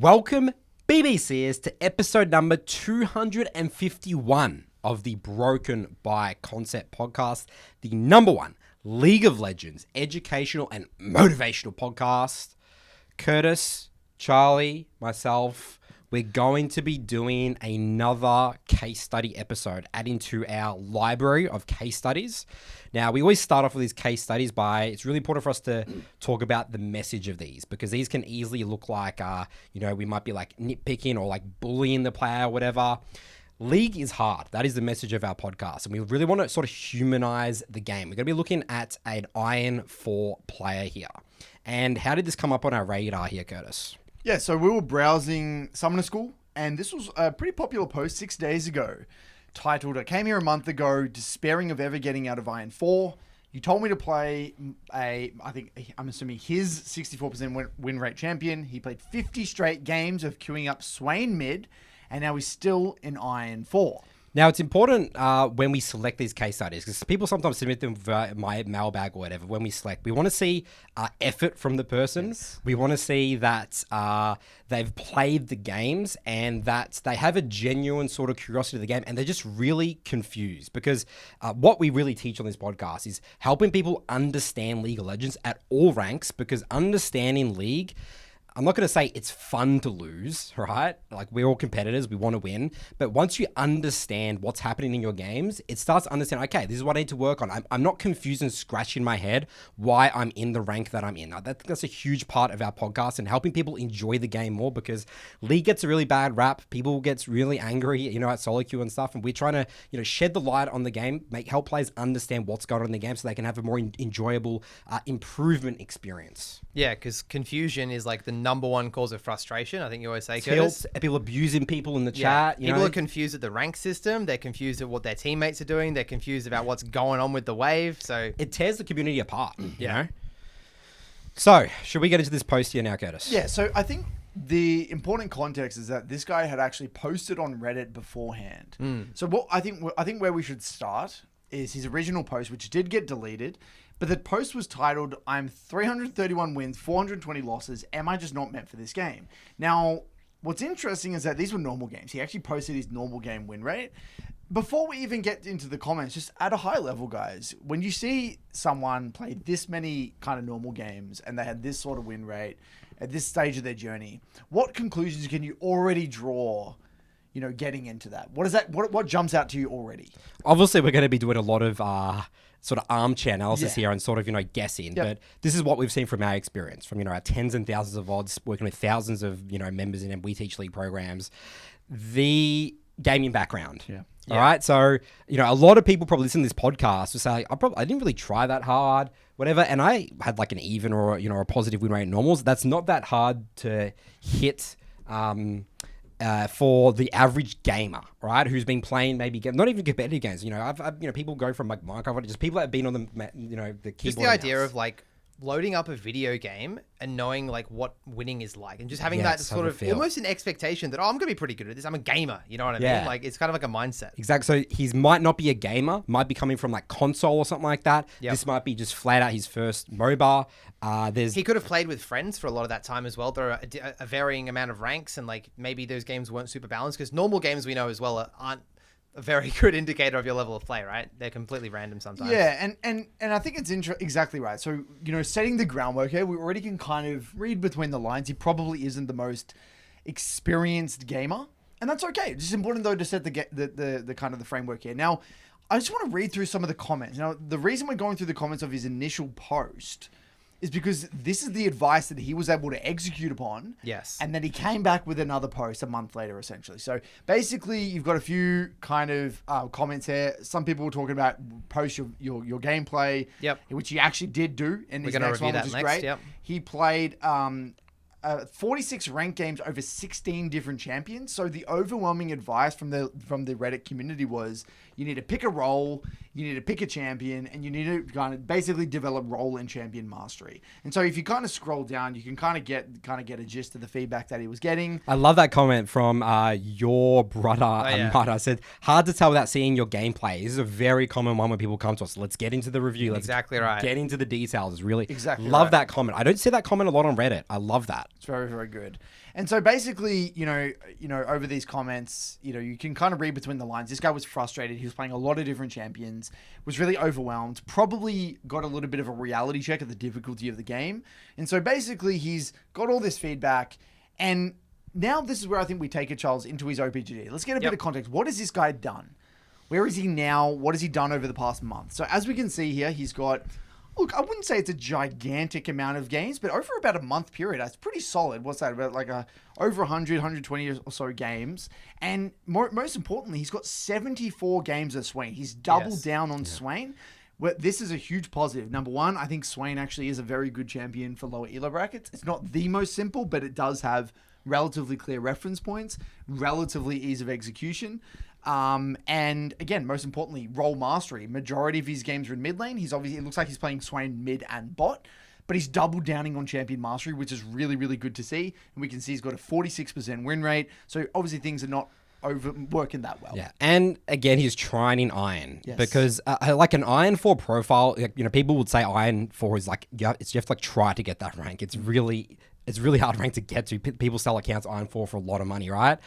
Welcome, BBCers, to episode number 251 of the Broken by Concept podcast, the number one League of Legends educational and motivational podcast. Curtis, Charlie, myself, we're going to be doing another case study episode, adding to our library of case studies. Now, we always start off with these case studies it's really important for us to talk about the message of these, because these can easily look like, we might be like nitpicking or like bullying the player or whatever. League is hard. That is the message of our podcast. And we really want to sort of humanize the game. We're going to be looking at an Iron 4 player here. And how did this come up on our radar here, Curtis? Yeah, so we were browsing Summoner School, and this was a pretty popular post 6 days ago, titled, I came here a month ago, despairing of ever getting out of Iron 4. You told me to play I'm assuming his 64% win rate champion. He played 50 straight games of queuing up Swain mid, and now he's still in Iron 4. Now, it's important when we select these case studies, because people sometimes submit them via my mailbag or whatever. When we select, we want to see effort from the person. Yes. We want to see that they've played the games and that they have a genuine sort of curiosity to the game, and they're just really confused. Because what we really teach on this podcast is helping people understand League of Legends at all ranks, because understanding League, I'm not going to say it's fun to lose, right? Like, we're all competitors. We want to win. But once you understand what's happening in your games, it starts to understand, okay, this is what I need to work on. I'm not confused and scratching my head why I'm in the rank that I'm in. That's a huge part of our podcast, and helping people enjoy the game more, because League gets a really bad rap. People gets really angry, at solo queue and stuff. And we're trying to, shed the light on the game, help players understand what's going on in the game so they can have a more enjoyable improvement experience. Yeah, because confusion is like the number one cause of frustration. I think you always say, Curtis. People abusing people in the chat. People are confused at the rank system. They're confused at what their teammates are doing. They're confused about what's going on with the wave. So it tears the community apart, you know? So, should we get into this post here now, Curtis? Yeah, so I think the important context is that this guy had actually posted on Reddit beforehand. So what I think where we should start is his original post, which did get deleted. But the post was titled, I'm 331 wins, 420 losses. Am I just not meant for this game? Now, what's interesting is that these were normal games. He actually posted his normal game win rate. Before we even get into the comments, just at a high level, guys, when you see someone play this many kind of normal games and they had this sort of win rate at this stage of their journey, what conclusions can you already draw, getting into that? What jumps out to you already? Obviously, we're going to be doing a lot of sort of armchair analysis here and sort of, guessing. Yep. But this is what we've seen from our experience, from, our tens and thousands of odds, working with thousands of, members in We Teach League programs. The gaming background. Yeah. All right. So, a lot of people probably listen to this podcast will say, I didn't really try that hard, whatever. And I had like an even or, a positive win rate in normals. That's not that hard to hit for the average gamer, right? Who's been playing not even competitive games. I've people go from like Minecraft, just people that have been on the, the keyboard. Just the idea of like loading up a video game and knowing like what winning is like, and just having that sort of almost an expectation that, I'm going to be pretty good at this. I'm a gamer. You know what I mean? Like, it's kind of like a mindset. Exactly. So he might not be a gamer, might be coming from like console or something like that. Yep. This might be just flat out his first MOBA. He could have played with friends for a lot of that time as well. There are a varying amount of ranks, and like maybe those games weren't super balanced, because normal games, we know as well, aren't a very good indicator of your level of play, right? They're completely random sometimes. Yeah, and I think it's exactly right. So, setting the groundwork here, we already can kind of read between the lines. He probably isn't the most experienced gamer, and that's okay. It's just important, though, to set the kind of the framework here. Now, I just want to read through some of the comments. Now, the reason we're going through the comments of his initial post is because this is the advice that he was able to execute upon. Yes. And then he came back with another post a month later, essentially. So basically, you've got a few kind of comments here. Some people were talking about post your gameplay, which he actually did do in his next one, which is great. Yep. He played 46 ranked games over 16 different champions. So the overwhelming advice from the Reddit community was, you need to pick a role, you need to pick a champion, and you need to kind of basically develop role and champion mastery. And so if you kind of scroll down, you can kind of get a gist of the feedback that he was getting. I love that comment from your brother, Amada. Said, hard to tell without seeing your gameplay. This is a very common one when people come to us. Let's get into the review. Let's get into the details. Really exactly love that comment. I don't see that comment a lot on Reddit. I love that. It's very, very good. And so basically, over these comments, you can kind of read between the lines. This guy was frustrated. He was playing a lot of different champions, was really overwhelmed, probably got a little bit of a reality check of the difficulty of the game. And so basically, he's got all this feedback. And now this is where I think we take it, Charles, into his OPGG. Let's get a bit of context. What has this guy done? Where is he now? What has he done over the past month? So as we can see here, he's got... Look, I wouldn't say it's a gigantic amount of games, but over about a month period, that's pretty solid. What's that? About over 100, 120 or so games. And most importantly, he's got 74 games of Swain. He's doubled down on Swain. Well, this is a huge positive. Number one, I think Swain actually is a very good champion for lower elo brackets. It's not the most simple, but it does have relatively clear reference points, relatively ease of execution. And again, most importantly, role mastery. Majority of his games are in mid lane. It looks like he's playing Swain mid and bot, but he's double downing on champion mastery, which is really, really good to see. And we can see he's got a 46% win rate. So obviously things are not working that well. Yeah, and again, he's trying in Iron because like an Iron 4 profile, people would say Iron 4 is like, you have to like try to get that rank. It's really hard rank to get to. People sell accounts Iron 4 for a lot of money, right?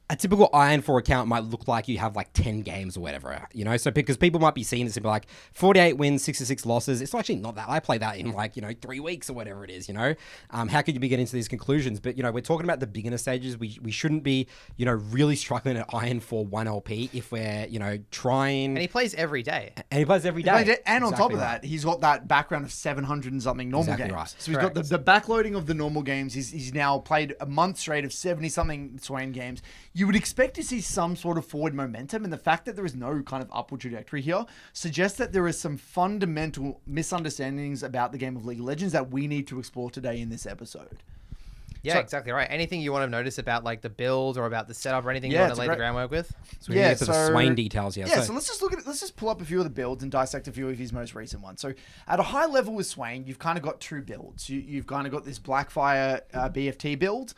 A typical Iron 4 account might look like you have like 10 games or whatever, so because people might be seeing this and be like 48 wins, 66 losses. It's actually not that. I play that in 3 weeks or whatever it is, how could you be getting to these conclusions? But, we're talking about the beginner stages. We shouldn't be, really struggling at Iron 4 1 LP if we're, trying. And he plays every day. And on top of that, he's got that background of 700 and something normal games. Right. So he's got the backloading of the normal games. He's now played a month straight of 70 something Swain games. You would expect to see some sort of forward momentum, and the fact that there is no kind of upward trajectory here suggests that there is some fundamental misunderstandings about the game of League of Legends that we need to explore today in this episode. Yeah, exactly right. Anything you want to notice about like the build or about the setup or anything you want to lay the groundwork with? So we get to the Swain details here. Yeah, so let's just pull up a few of the builds and dissect a few of his most recent ones. So at a high level with Swain, you've kind of got two builds. You've kind of got this Blackfire BFT build.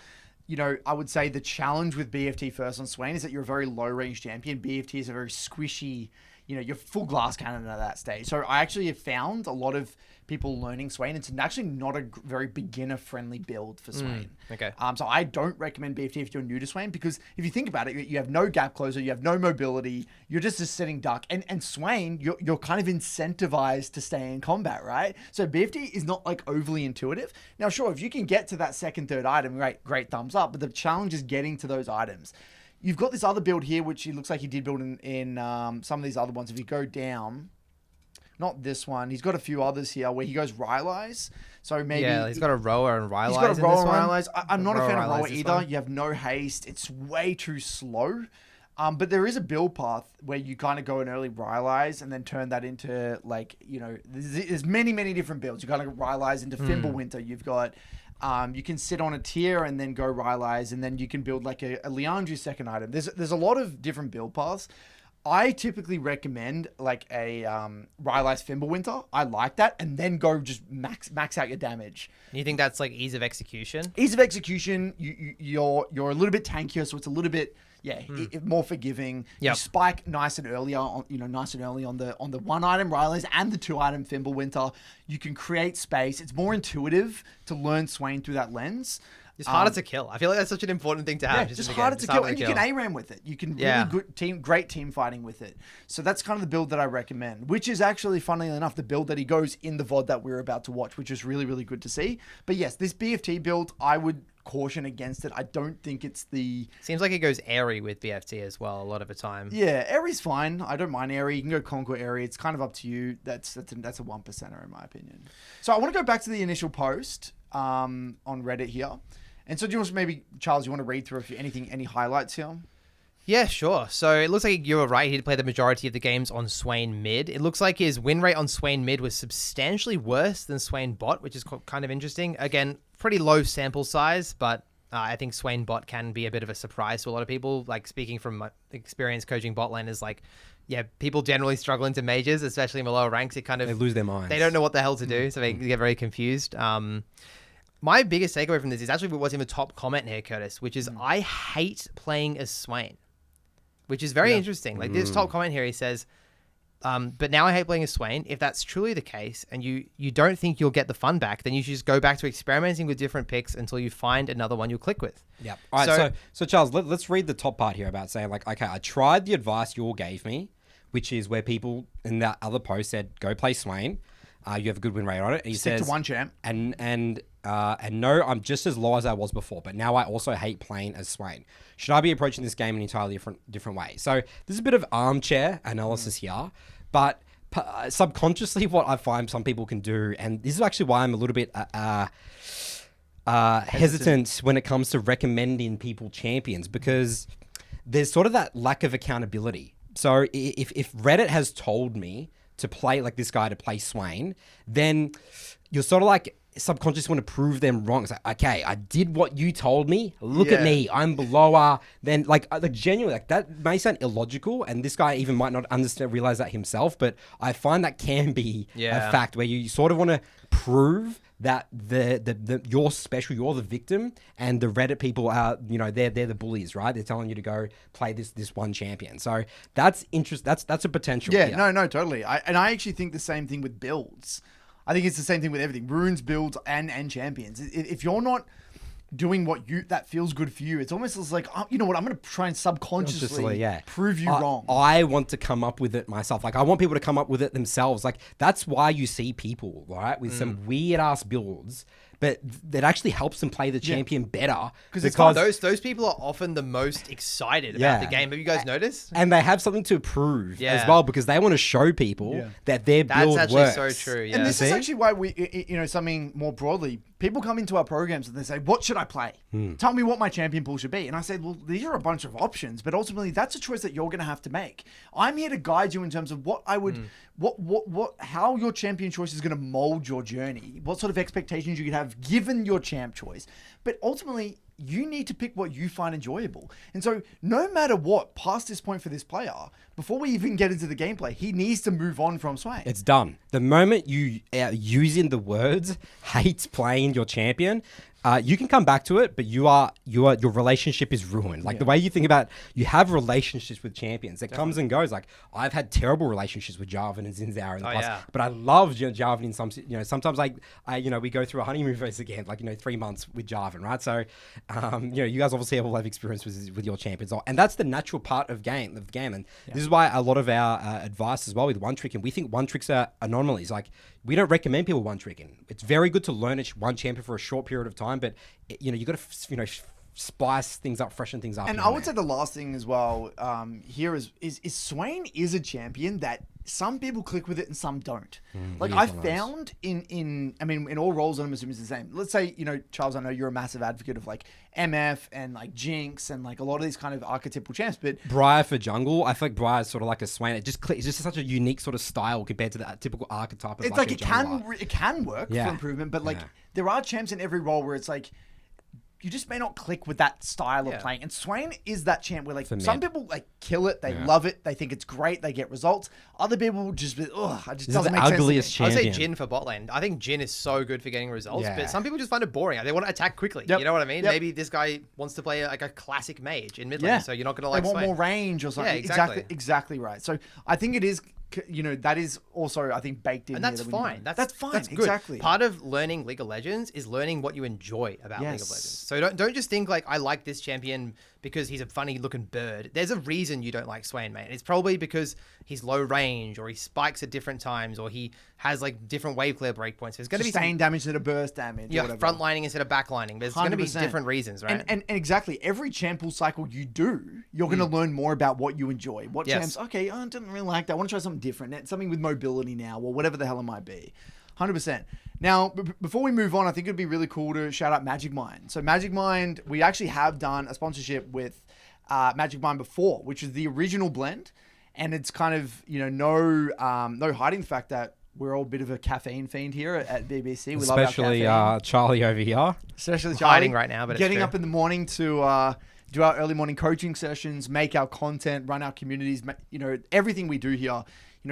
I would say the challenge with BFT first on Swain is that you're a very low range champion. BFT is a very squishy, you're full glass cannon at that stage. So I actually have found a lot of people learning Swain. It's actually not a very beginner friendly build for Swain. Okay. So I don't recommend BFT if you're new to Swain, because if you think about it, you have no gap closer, you have no mobility, you're just a sitting duck. And Swain, you're kind of incentivized to stay in combat, right? So BFT is not like overly intuitive. Now, sure, if you can get to that second, third item, great thumbs up. But the challenge is getting to those items. You've got this other build here, which it looks like he did build in some of these other ones. If you go down, not this one, he's got a few others here where he goes Rylai's. So maybe he's got a Rower and Rylai's. He's got a Rower and Rylai's. I'm not a fan of Rower either. You have no haste. It's way too slow. But there is a build path where you kind of go an early Rylai's and then turn that into there's many different builds. You kind of Rylai's into Fimbulwinter. You've got you can sit on a tier and then go Rylai's, and then you can build like a Liandry's second item. There's a lot of different build paths. I typically recommend like a Rylai's Fimbulwinter. I like that, and then go just max out your damage. You think that's like ease of execution? Ease of execution. You're a little bit tankier, so it's a little bit more forgiving. Yep. You spike nice and early on the one item Rylai's and the 2 item Fimbulwinter. You can create space. It's more intuitive to learn Swain through that lens. It's harder to kill. I feel like that's such an important thing to have. Yeah, just harder to kill. And you can ARAM with it. You can great team fighting with it. So that's kind of the build that I recommend, which is actually, funnily enough, the build that he goes in the VOD that we're about to watch, which is really, really good to see. But yes, this BFT build, I would caution against it. I don't think it's the... Seems like it goes airy with BFT as well a lot of the time. Yeah, airy's fine. I don't mind airy. You can go Conquer airy. It's kind of up to you. That's a 1%er in my opinion. So I want to go back to the initial post on Reddit here. And so do you want to maybe, Charles, you want to read through any highlights here? Yeah, sure. So it looks like you were right. He did play the majority of the games on Swain mid. It looks like his win rate on Swain mid was substantially worse than Swain bot, which is kind of interesting. Again, pretty low sample size, but I think Swain bot can be a bit of a surprise to a lot of people. Like, speaking from my experience coaching bot laners, people generally struggle into majors, especially in the lower ranks. They lose their minds. They don't know what the hell to do, so they get very confused. My biggest takeaway from this is actually what's in the top comment here, Curtis, which is I hate playing as Swain, which is very interesting. Like, this top comment here, he says, But now I hate playing as Swain. If that's truly the case, and you don't think you'll get the fun back, then you should just go back to experimenting with different picks until you find another one you'll click with. Yep. All right. So Charles, let's read the top part here about saying like, okay, I tried the advice you all gave me, which is where people in that other post said, go play Swain. You have a good win rate on it. And he Stick says, to one champ. And no, I'm just as low as I was before, but now I also hate playing as Swain. Should I be approaching this game in an entirely different way? So there's a bit of armchair analysis here, but subconsciously what I find some people can do, and this is actually why I'm a little bit hesitant when it comes to recommending people champions, because there's sort of that lack of accountability. So if Reddit has told me to play like this guy, to play Swain, then you're sort of like subconsciously want to prove them wrong. It's like, okay, I did what you told me. Look at me. I'm belower. Then like genuinely, like that may sound illogical, and this guy even might not realize that himself, but I find that can be a fact where you sort of want to prove that you're special, you're the victim, and the Reddit people are, they're the bullies, right? They're telling you to go play this one champion. So that's that's a potential. Yeah, no, totally. I actually think the same thing with builds. I think it's the same thing with everything. Runes, builds, and champions. If you're not doing what that feels good for you, it's almost like, you know what, I'm going to try and subconsciously prove you wrong. I want to come up with it myself. Like, I want people to come up with it themselves. Like, that's why you see people, right, with some weird-ass builds, but that actually helps them play the champion better. Because those people are often the most excited about the game. Have you guys noticed? And they have something to prove as well, because they want to show people that their build works. That's actually so true, yeah. And this is actually why we, something more broadly, people come into our programs and they say, what should I play? Tell me what my champion pool should be. And I said, well, these are a bunch of options, but ultimately that's a choice that you're going to have to make. I'm here to guide you in terms of what I would, how your champion choice is going to mold your journey, what sort of expectations you could have given your champ choice. But ultimately, you need to pick what you find enjoyable. And so no matter what, past this point for this player, before we even get into the gameplay, he needs to move on from Swain. It's done. The moment you are using the words hate playing your champion, you can come back to it, but your relationship is ruined. Like the way you think about, you have relationships with champions. It comes and goes. Like I've had terrible relationships with Jarvan and Zinzao in the past, but I love Jarvan in some. Sometimes we go through a honeymoon phase again, 3 months with Jarvan, right? So, you guys obviously have a lot of experience with your champions, and that's the natural part of game. And this is why a lot of our advice as well with one trick, and we think one tricks are anomalies. Like we don't recommend people one tricking. It's very good to learn one champion for a short period of time. But you got to spice things up, freshen things up. And I would say the last thing as well here is Swain is a champion that some people click with it and some don't. I found in all roles, I'm assuming it's the same. Let's say, Charles, I know you're a massive advocate of MF and Jinx and a lot of these kind of archetypal champs, but Briar for jungle, I feel like Briar is sort of like a Swain. It's just such a unique sort of style compared to that typical archetype of it's it can work for improvement, but there are champs in every role where it's you just may not click with that style of playing. And Swain is that champ where some people kill it, they love it, they think it's great, they get results. Other people just it just doesn't make sense. Ugliest champion. I would say Jhin for bot lane. I think Jhin is so good for getting results, but some people just find it boring. They want to attack quickly. You know what I mean? Maybe this guy wants to play a classic mage in mid lane, so you're not going to They want Swain. more range or something. Yeah, exactly right. So I think it is, that is also, I think, baked in. And that's fine. That's fine. That's good. Exactly. Part of learning League of Legends is learning what you enjoy about League of Legends. So don't just think I like this champion because he's a funny looking bird. There's a reason you don't like Swain, mate. It's probably because he's low range, or he spikes at different times, or he has different wave clear breakpoints. There's going to be sustained damage instead of burst damage. Yeah, frontlining instead of backlining. There's going to be different reasons, right? And exactly, every champ pool cycle you do, you're going to learn more about what you enjoy. What champs? Okay, I didn't really like that. I want to try something different. Something with mobility now, or whatever the hell it might be. 100%. Now, before we move on, I think it'd be really cool to shout out Magic Mind. So Magic Mind, we actually have done a sponsorship with Magic Mind before, which is the original blend, and it's kind of no hiding the fact that we're all a bit of a caffeine fiend here at BBC. We especially love our caffeine. Charlie over here. Especially Charlie. Hiding right now, but getting it's up in the morning to do our early morning coaching sessions, make our content, run our communities. Everything we do here.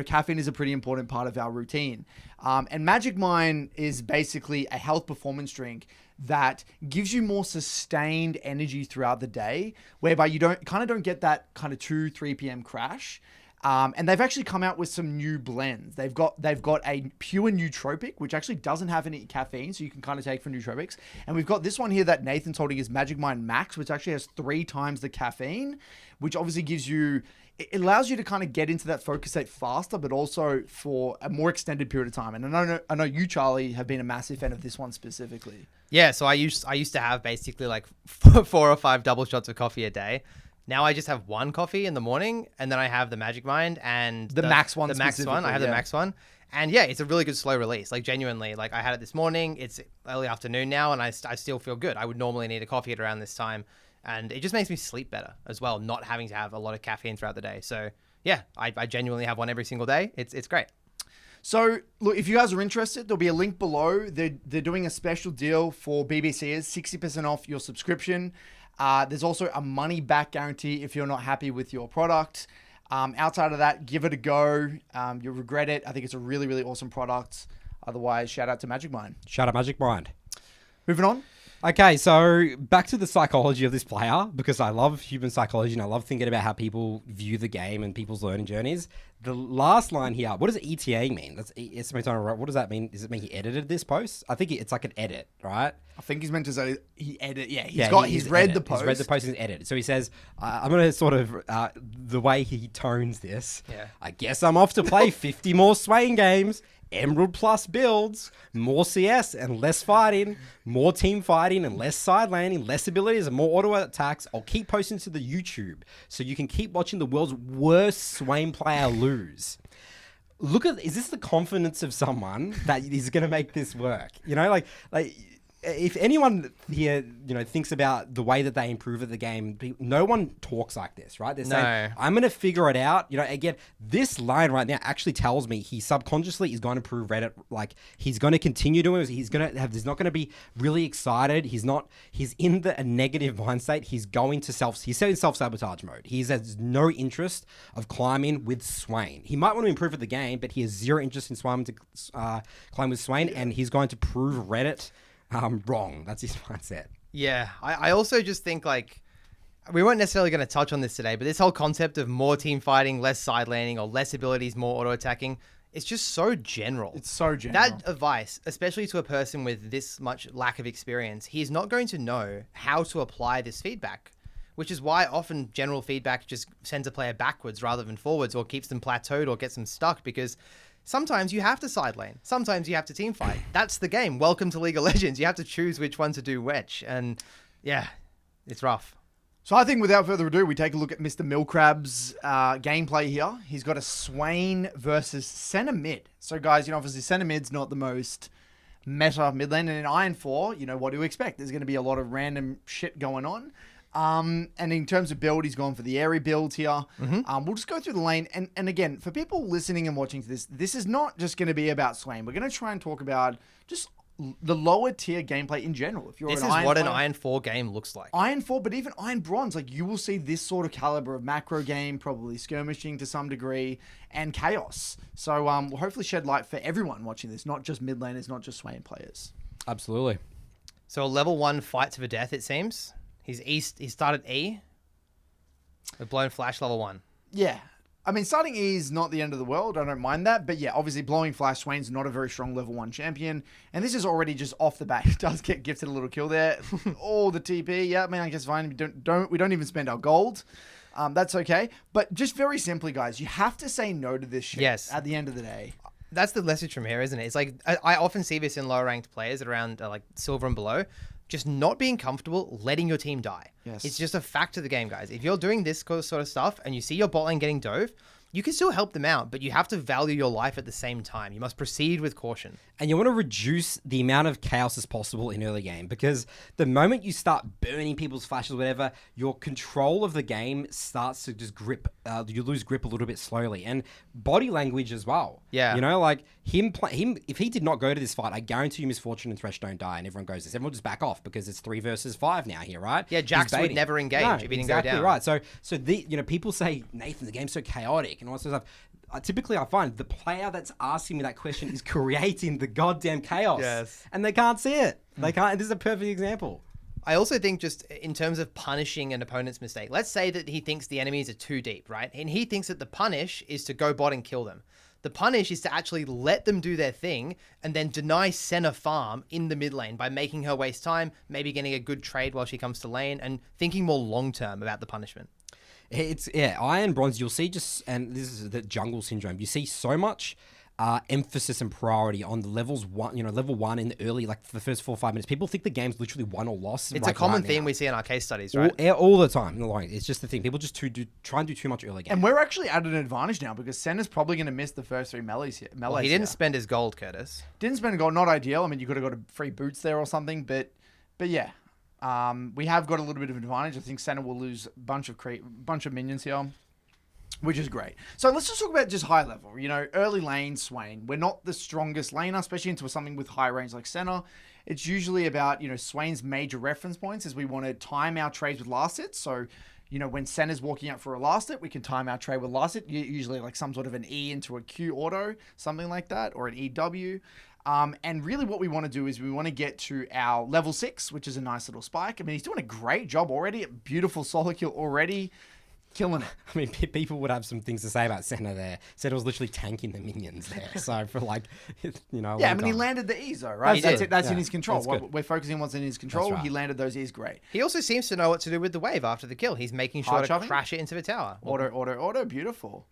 Caffeine is a pretty important part of our routine. And Magic Mind is basically a health performance drink that gives you more sustained energy throughout the day, whereby you don't get that kind of 2-3 p.m. crash. And they've actually come out with some new blends. They've got a pure nootropic, which actually doesn't have any caffeine, so you can kind of take for nootropics. And we've got this one here that Nathan's holding is Magic Mind Max, which actually has 3 times the caffeine, which obviously gives you, it allows you to kind of get into that focus state faster, but also for a more extended period of time. And I know you, Charlie, have been a massive fan of this one specifically. Yeah, so I used to have basically like 4 or 5 double shots of coffee a day. Now I just have 1 coffee in the morning, and then I have the Magic Mind and the Max one. The Max one. I have the Max one. And yeah, it's a really good slow release. Like genuinely, like I had it this morning. It's early afternoon now, and I still feel good. I would normally need a coffee at around this time. And it just makes me sleep better as well, not having to have a lot of caffeine throughout the day. So yeah, I genuinely have one every single day. It's great. So look, if you guys are interested, there'll be a link below. They're doing a special deal for BBCers, 60% off your subscription. There's also a money back guarantee if you're not happy with your product. Outside of that, give it a go. You'll regret it. I think it's a really, really awesome product. Otherwise, shout out to Magic Mind. Shout out Magic Mind. Moving on. Okay, so back to the psychology of this player, because I love human psychology and I love thinking about how people view the game and people's learning journeys. The last line here, what does ETA mean? What does that mean? Does it mean he edited this post? I think it's like an edit, right? I think he's meant to say he edit. Yeah, he's read edit. The post. He's read the post and edited. So he says, I'm going to sort of, the way he tones this, I guess I'm off to play 50 more Swain games. Emerald Plus builds, more CS and less fighting, more team fighting and less side laning, less abilities and more auto attacks. I'll keep posting to the YouTube so you can keep watching the world's worst Swain player lose. Is this the confidence of someone that is going to make this work? You know, like if anyone here, thinks about the way that they improve at the game, no one talks like this, right? They're saying, I'm going to figure it out. Again, this line right now actually tells me he subconsciously is going to improve Reddit. Like he's going to continue doing it. He's not going to be really excited. He's in a negative mind state. He's set in self-sabotage mode. He has no interest of climbing with Swain. He might want to improve at the game, but he has zero interest in climb with Swain, and he's going to prove Reddit wrong. That's his mindset. Yeah, I also just think we weren't necessarily going to touch on this today, but this whole concept of more team fighting, less side laning, or less abilities, more auto attacking, it's just so general. It's so general. That advice, especially to a person with this much lack of experience, he's not going to know how to apply this feedback, which is why often general feedback just sends a player backwards rather than forwards, or keeps them plateaued or gets them stuck, because sometimes you have to side lane. Sometimes you have to team fight. That's the game. Welcome to League of Legends. You have to choose which one to do which. And yeah, it's rough. So I think without further ado, we take a look at Mr. Milkrab's gameplay here. He's got a Swain versus center mid. So guys, obviously center mid's not the most meta mid lane. And in Iron 4, what do you expect? There's going to be a lot of random shit going on. And in terms of build, he's gone for the airy build here. We'll just go through the lane. And again, for people listening and watching to this is not just going to be about Swain. We're going to try and talk about just the lower tier gameplay in general. If you're this an is Iron what player, an Iron 4 game looks like. Iron 4, but even Iron Bronze, you will see this sort of caliber of macro game, probably skirmishing to some degree, and chaos. So we'll hopefully shed light for everyone watching this, not just mid laners, not just Swain players. Absolutely. So a level 1 fight to the death, it seems. He started E. With Blown Flash level 1. Yeah. I mean, starting E is not the end of the world. I don't mind that. But yeah, obviously Blowing Flash, Swain's not a very strong level 1 champion. And this is already just off the bat. He does get gifted a little kill there. The TP. Yeah, I mean, I guess fine. We don't even spend our gold. That's okay. But just very simply, guys, you have to say no to this shit at the end of the day. That's the message from here, isn't it? It's like, I often see this in lower ranked players at around silver and below. Just not being comfortable letting your team die. Yes. It's just a fact of the game, guys. If you're doing this sort of stuff and you see your bot lane getting dove, you can still help them out, but you have to value your life at the same time. You must proceed with caution. And you want to reduce the amount of chaos as possible in early game, because the moment you start burning people's flashes or whatever, your control of the game starts to just grip. You lose grip a little bit slowly, and body language as well. Yeah. Him if he did not go to this fight, I guarantee you Misfortune and Thresh don't die, and everyone goes this. Everyone just back off because it's 3 versus 5 now here, right? Yeah, Jax would never engage if he didn't go down. Right. So people say, Nathan, the game's so chaotic and all that sort of stuff. Typically, I find the player that's asking me that question is creating the goddamn chaos. Yes. And they can't see it. They can't. This is a perfect example. I also think just in terms of punishing an opponent's mistake, let's say that he thinks the enemies are too deep, right? And he thinks that the punish is to go bot and kill them. The punish is to actually let them do their thing and then deny Senna farm in the mid lane by making her waste time, maybe getting a good trade while she comes to lane, and thinking more long-term about the punishment. It's, Iron Bronze, you'll see and this is the jungle syndrome, you see so much emphasis and priority on the level 1 in the early, like the first 4 or 5 minutes. People think the game's literally won or lost. It's a common theme we see in our case studies, right? All the time. It's just the thing. People just try and do too much early game. And we're actually at an advantage now because Senna's probably going to miss the first 3 melees here. Well, he didn't spend his gold, Curtis. Didn't spend gold, not ideal. I mean, you could have got a free boots there or something, but yeah. We have got a little bit of advantage. I think Senna will lose a bunch of minions here, which is great. So let's just talk about just high level. Early lane, Swain. We're not the strongest laner, especially into something with high range like Senna. It's usually about, Swain's major reference points is we want to time our trades with last hits. So, when Senna's walking out for a last hit, we can time our trade with last hit, usually like some sort of an E into a Q auto, something like that, or an EW. And really what we want to do is we want to get to our level 6, which is a nice little spike. I mean, he's doing a great job already. A beautiful solo kill already. Killing it. I mean, people would have some things to say about Senna there. Senna was literally tanking the minions there. So for Yeah, I mean, he landed the E's though, right? That's in his control. We're focusing on what's in his control. Right. He landed those E's great. He also seems to know what to do with the wave after the kill. He's making sure to crash it into the tower. Auto, beautiful.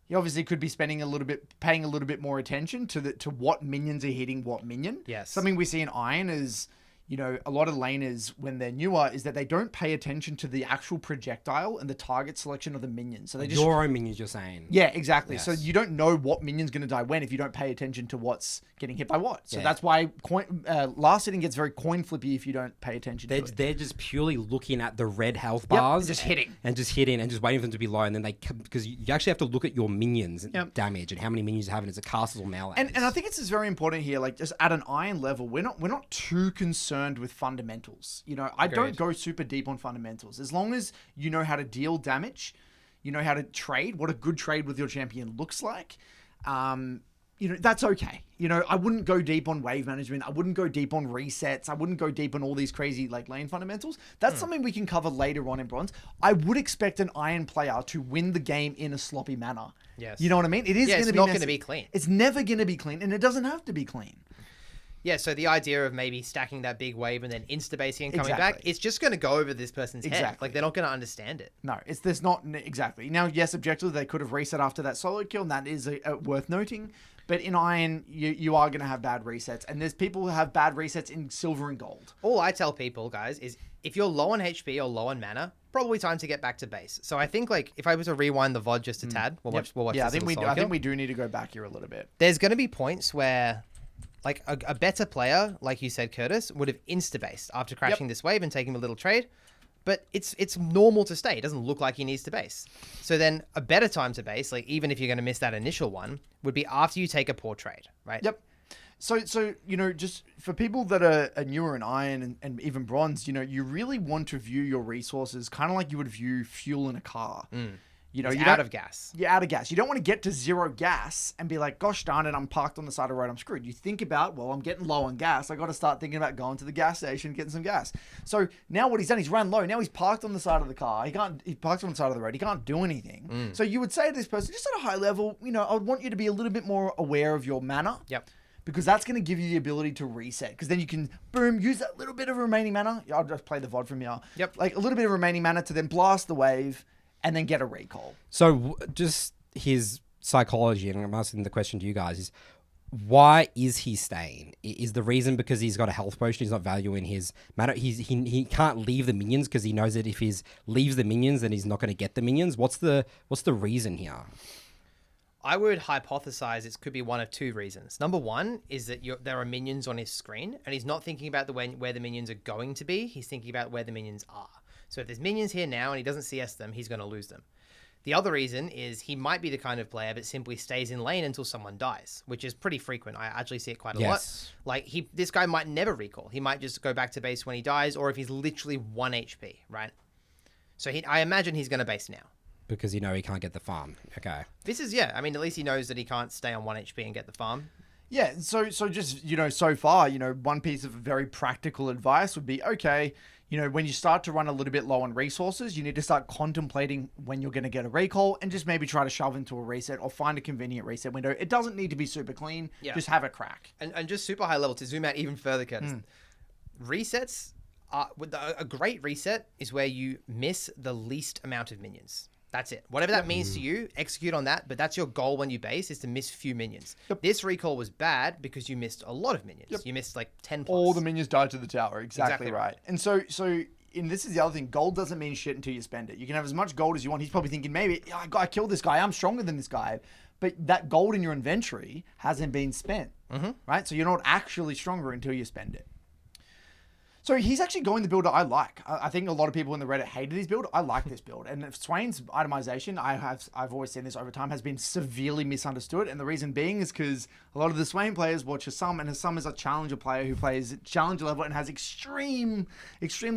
He obviously could be paying a little bit more attention to what minions are hitting what minion. Yes. Something we see in Iron is, a lot of laners, when they're newer, is that they don't pay attention to the actual projectile and the target selection of the minions. So they just... Your own minions, you're saying. Yeah, exactly. Yes. So you don't know what minion's going to die when if you don't pay attention to what's getting hit by what. So that's why last hitting gets very coin flippy if you don't pay attention to it. They're just purely looking at the red health bars. Just hitting. And just waiting for them to be low. And then because you actually have to look at your minions damage and how many minions you have, and it's a castles or melee. And I think it's just very important here, like just at an Iron level, we're not too concerned with fundamentals. I don't go super deep on fundamentals. As long as you know how to deal damage, you know how to trade, what a good trade with your champion looks like, that's okay. I wouldn't go deep on wave management. I wouldn't go deep on resets. I wouldn't go deep on all these crazy lane fundamentals. That's something we can cover later on in Bronze. I would expect an Iron player to win the game in a sloppy manner. Yes. You know what I mean? It's not going to be clean. It's never going to be clean, and it doesn't have to be clean. Yeah, so the idea of maybe stacking that big wave and then insta-basing and coming back, it's just going to go over this person's head. Like, they're not going to understand it. No, there's not exactly. Now, yes, objectively, they could have reset after that solo kill, and that is worth noting. But in Iron, you are going to have bad resets, and there's people who have bad resets in Silver and Gold. All I tell people, guys, is if you're low on HP or low on mana, probably time to get back to base. So I think, if I was to rewind the VOD just a tad, we'll watch Yeah, this I think we do need to go back here a little bit. There's going to be points where... a better player, like you said, Curtis, would have insta-based after crashing this wave and taking a little trade. But it's normal to stay. It doesn't look like he needs to base. So then a better time to base, even if you're going to miss that initial one, would be after you take a poor trade, right? Yep. So just for people that are newer in Iron and even Bronze, you really want to view your resources kind of like you would view fuel in a car. You're out of gas. You're out of gas. You don't want to get to 0 gas and be like, gosh darn it, I'm parked on the side of the road, I'm screwed. You think about, well, I'm getting low on gas. I got to start thinking about going to the gas station, getting some gas. So now what he's done, he's run low. Now he's parked on the side of the car. He parked on the side of the road. He can't do anything. So you would say to this person, just at a high level, I would want you to be a little bit more aware of your mana. Yep. Because that's going to give you the ability to reset. Because then you can, boom, use that little bit of remaining mana. I'll just play the VOD from here. Yep. Like a little bit of remaining mana to then blast the wave and then get a recall. So just his psychology, and I'm asking the question to you guys, is why is he staying? Is the reason because he's got a health potion, he's not valuing his mana? He can't leave the minions because he knows that if he leaves the minions, then he's not going to get the minions. What's the reason here? I would hypothesize it could be one of 2 reasons. Number one is that there are minions on his screen, and he's not thinking about where the minions are going to be. He's thinking about where the minions are. So if there's minions here now and he doesn't CS them, he's going to lose them. The other reason is he might be the kind of player that simply stays in lane until someone dies, which is pretty frequent. I actually see it quite a lot. This guy might never recall. He might just go back to base when he dies, or if he's literally 1 HP, right? So I imagine he's going to base now. Because he can't get the farm. Okay. This is, at least he knows that he can't stay on 1 HP and get the farm. Yeah, so just, so far, one piece of very practical advice would be, okay, when you start to run a little bit low on resources, you need to start contemplating when you're going to get a recall and just maybe try to shove into a reset or find a convenient reset window. It doesn't need to be super clean. Yeah. Just have a crack. And just super high level to zoom out even further, Curtis. Resets are a great reset is where you miss the least amount of minions. That's it. Whatever that means to you, execute on that. But that's your goal when you base is to miss few minions. Yep. This recall was bad because you missed a lot of minions. Yep. You missed like 10 plus. All the minions died to the tower. Exactly right. And so and this is the other thing. Gold doesn't mean shit until you spend it. You can have as much gold as you want. He's probably thinking, maybe I killed this guy. I'm stronger than this guy. But that gold in your inventory hasn't been spent. Right? So you're not actually stronger until you spend it. So he's actually going the build that I like. I think a lot of people in the Reddit hated his build. I like this build. And Swain's itemization, I've always seen this over time, has been severely misunderstood. And the reason being is because a lot of the Swain players watch Hassam, and Hassam is a challenger player who plays challenger level and has extremely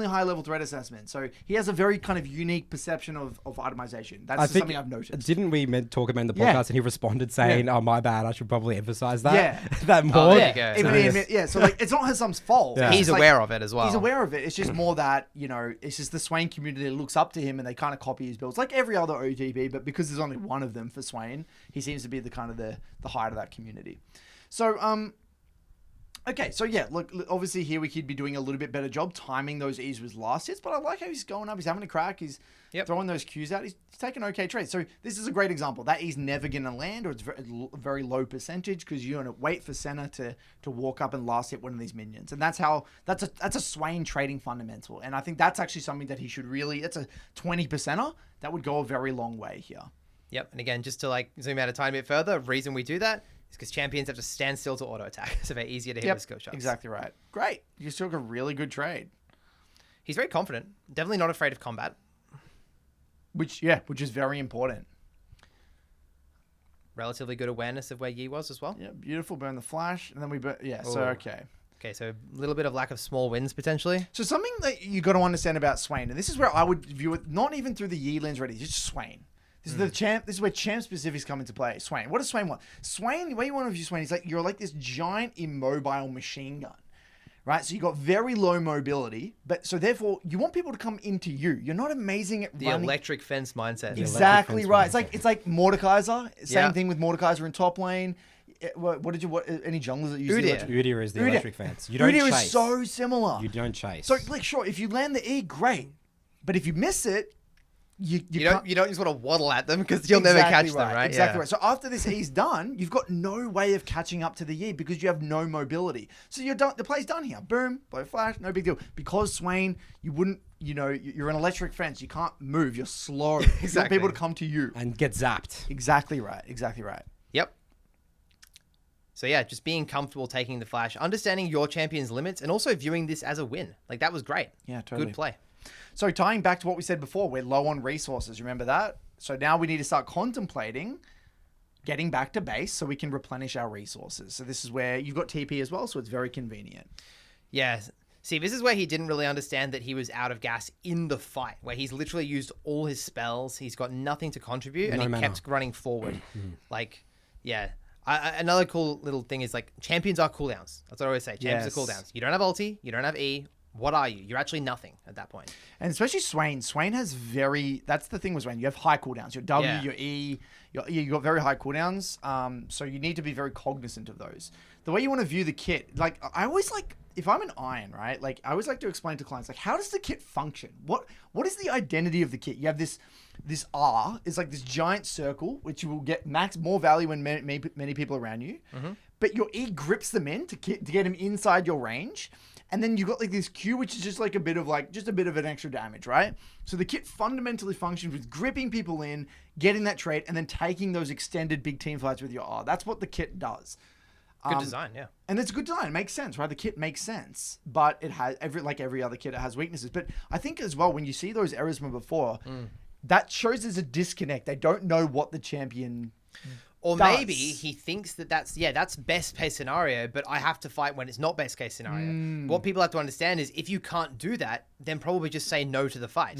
high level threat assessment. So he has a very kind of unique perception of itemization. That's something I've noticed. Didn't we talk about in the podcast and he responded saying, oh, my bad, I should probably emphasize that. Yeah. that more. Oh, there you go. So like, it's not Hassam's fault. Yeah. He's aware of it as well. He's aware of it. It's just more that, it's just the Swain community that looks up to him and they kind of copy his builds like every other OTP, but because there's only one of them for Swain, he seems to be the kind of the height of that community. So, okay, so yeah, look, obviously here we could be doing a little bit better job timing those E's with last hits, but I like how he's going up. He's having a crack. He's throwing those Qs out. He's taking okay trades. So this is a great example. That E's never going to land, or it's very low percentage because you're going to wait for Senna to walk up and last hit one of these minions. And that's a Swain trading fundamental. And I think that's actually something that he should really, it's a 20%er that would go a very long way here. Yep. And again, just to like zoom out a tiny bit further, reason we do that is because champions have to stand still to auto attack. So they're easier to hit with skill shots. Exactly right. Great. You still got a really good trade. He's very confident. Definitely not afraid of combat. Which is very important. Relatively good awareness of where Yi was as well. Yeah, beautiful. Burn the flash. And then we burn. Yeah, so okay. Okay, so a little bit of lack of small wins potentially. So something that you got to understand about Swain, and this is where I would view it, not even through the Yi lens, ready, just Swain. This is the champ. This is where champ specifics come into play. Swain. What does Swain want? Swain, the way you want to view Swain is like you're like this giant immobile machine gun, right? So you got very low mobility, but so therefore you want people to come into you. You're not amazing at the running. Electric fence mindset. Exactly right. It's like Mordekaiser. Same thing with Mordekaiser in top lane. What any junglers that use Udyr is the electric fence. You don't chase. Udyr is so similar. You don't chase. So like sure, if you land the E, great, but if you miss it. You don't just want to waddle at them because you'll never catch them, right? Exactly right. So after this E's done, you've got no way of catching up to the E because you have no mobility. So you're done. The play's done here. Boom, blow flash, no big deal. Because Swain, you wouldn't, you're an electric fence. You can't move. You're slow. Exactly. You want people to come to you and get zapped. Exactly right. Yep. So yeah, just being comfortable taking the flash, understanding your champion's limits, and also viewing this as a win. Like that was great. Yeah, totally. Good play. So tying back to what we said before, we're low on resources. Remember that? So now we need to start contemplating getting back to base so we can replenish our resources. So this is where you've got TP as well, so it's very convenient. Yeah. See, this is where he didn't really understand that he was out of gas in the fight, where he's literally used all his spells. He's got nothing to contribute, and he kept running forward. Like, yeah. Another cool little thing is like champions are cooldowns. That's what I always say. Champions are cooldowns. You don't have ulti. You don't have E. What are you? You're actually nothing at that point. And especially Swain. Swain has that's the thing with Swain. You have high cooldowns. Your W, your E, you got very high cooldowns. So you need to be very cognizant of those. The way you want to view the kit, like I always like, if I'm an Iron, right? Like I always like to explain to clients, like how does the kit function? What is the identity of the kit? You have this R is like this giant circle, which you will get more value when many people around you. But your E grips them in to get them inside your range. And then you got like this Q, which is just like a bit of an extra damage, right? So the kit fundamentally functions with gripping people in, getting that trait, and then taking those extended big team fights with your R. That's what the kit does. Good design, yeah. And it's a good design. It makes sense, right? The kit makes sense, but it has every other kit, it has weaknesses. But I think as well, when you see those errors from before, that shows there's a disconnect. They don't know what the champion Or does. maybe he thinks that's best case scenario, but I have to fight when it's not best case scenario. What people have to understand is if you can't do that, then probably just say no to the fight,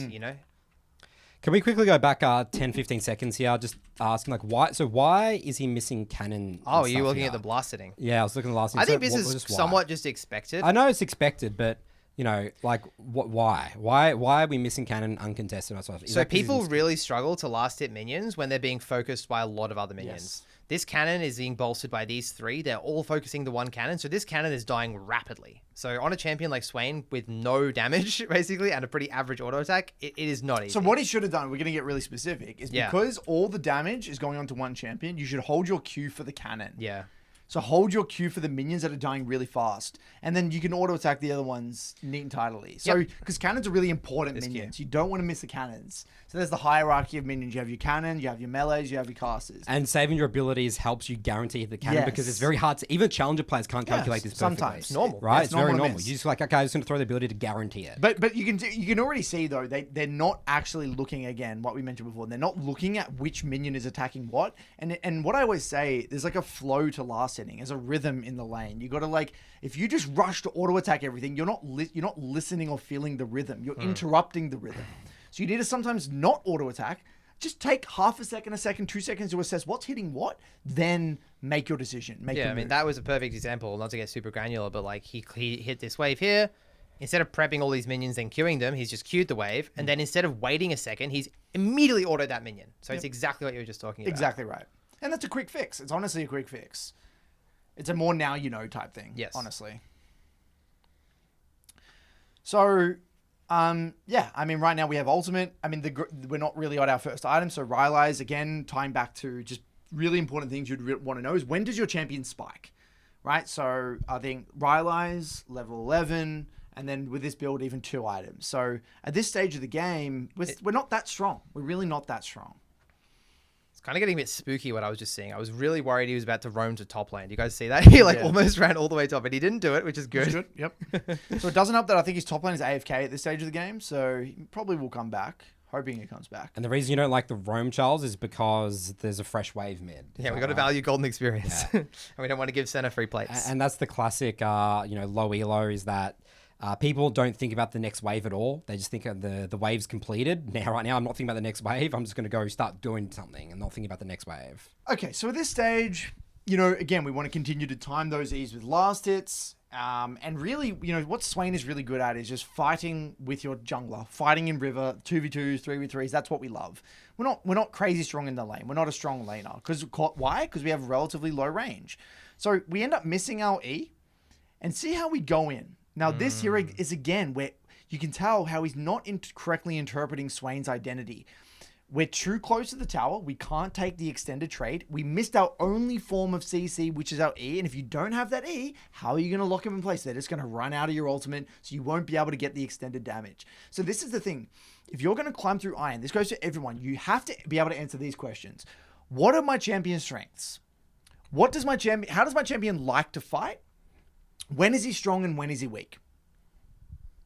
Can we quickly go back 10, 15 seconds here? Just asking like why. So why is he missing cannon? Oh, and you're stuff looking here? at the blast setting. Yeah, I was looking at the last. I think So this is just why? somewhat just expected. I know it's expected, but you know, like what? Why? Why are we missing cannon uncontested? Or something? Is So that 'cause people he's- really struggle to last hit minions when they're being focused by a lot of other minions. This cannon is being bolstered by these three. They're all focusing the one cannon. So this cannon is dying rapidly. So on a champion like Swain with no damage, basically, and a pretty average auto attack, it is not easy. So what he should have done, we're going to get really specific, is Yeah. because all the damage is going on to one champion, you should hold your Q for the cannon. Yeah. So hold your Q for the minions that are dying really fast. And then you can auto attack the other ones neat and tidily. So, because cannons are really important minions. You don't want to miss the cannons. So there's the hierarchy of minions. You have your cannon, you have your melees, you have your casters. And saving your abilities helps you guarantee the cannon because it's very hard to, even challenger players can't calculate this perfectly. Sometimes. Normal. Right? Yeah, It's very to normal. miss. You're just like, okay, I'm just going to throw the ability to guarantee it. But you can already see though they're not actually looking again what we mentioned before. They're not looking at which minion is attacking what. And what I always say, there's like a flow to last hitting. There's a rhythm in the lane. You got to like if you just rush to auto attack everything, you're not listening or feeling the rhythm. You're interrupting the rhythm. So you need to sometimes not auto attack. Just take half a second, 2 seconds to assess what's hitting what, then make your decision. Make your I mean, move. that was a perfect example, not to get super granular, but like he hit this wave here. Instead of prepping all these minions and queuing them, he's just queued the wave. And then instead of waiting a second, he's immediately autoed that minion. So it's exactly what you were just talking about. Exactly right. And that's a quick fix. It's honestly a quick fix. It's a more now you know type thing. Yes. Honestly. So, yeah, I mean, right now we have ultimate. I mean, we're not really on our first item. So, Rylai's, again, tying back to just really important things you'd want to know is when does your champion spike? Right? So, I think Rylai's level 11, and then with this build, even 2 items. So, at this stage of the game, we're not that strong. We're really not that strong. It's kind of getting a bit spooky what I was just seeing. I was really worried he was about to roam to top lane. Do you guys see that? He almost ran all the way top, but he didn't do it, which is good. Yep. So it doesn't help that I think his top lane is AFK at this stage of the game, so he probably will come back. Hoping he comes back. And the reason you don't like the roam, Charles, is because there's a fresh wave mid. Yeah, we got to value golden experience. and we don't want to give center free plates. And that's the classic, low elo is that people don't think about the next wave at all. They just think of the wave's completed. Right now, I'm not thinking about the next wave. I'm just going to go start doing something and not thinking about the next wave. Okay, so at this stage, again, we want to continue to time those E's with last hits. And really, what Swain is really good at is just fighting with your jungler, fighting in river, 2v2s, 3v3s. That's what we love. We're not crazy strong in the lane. We're not a strong laner. Why? Because we have relatively low range. So we end up missing our E and see how we go in. Now, this here is, again, where you can tell how he's not correctly interpreting Swain's identity. We're too close to the tower. We can't take the extended trade. We missed our only form of CC, which is our E. And if you don't have that E, how are you going to lock him in place? They're just going to run out of your ultimate, so you won't be able to get the extended damage. So this is the thing. If you're going to climb through Iron, this goes to everyone. You have to be able to answer these questions. What are my champion strengths? How does my champion like to fight? When is he strong and when is he weak?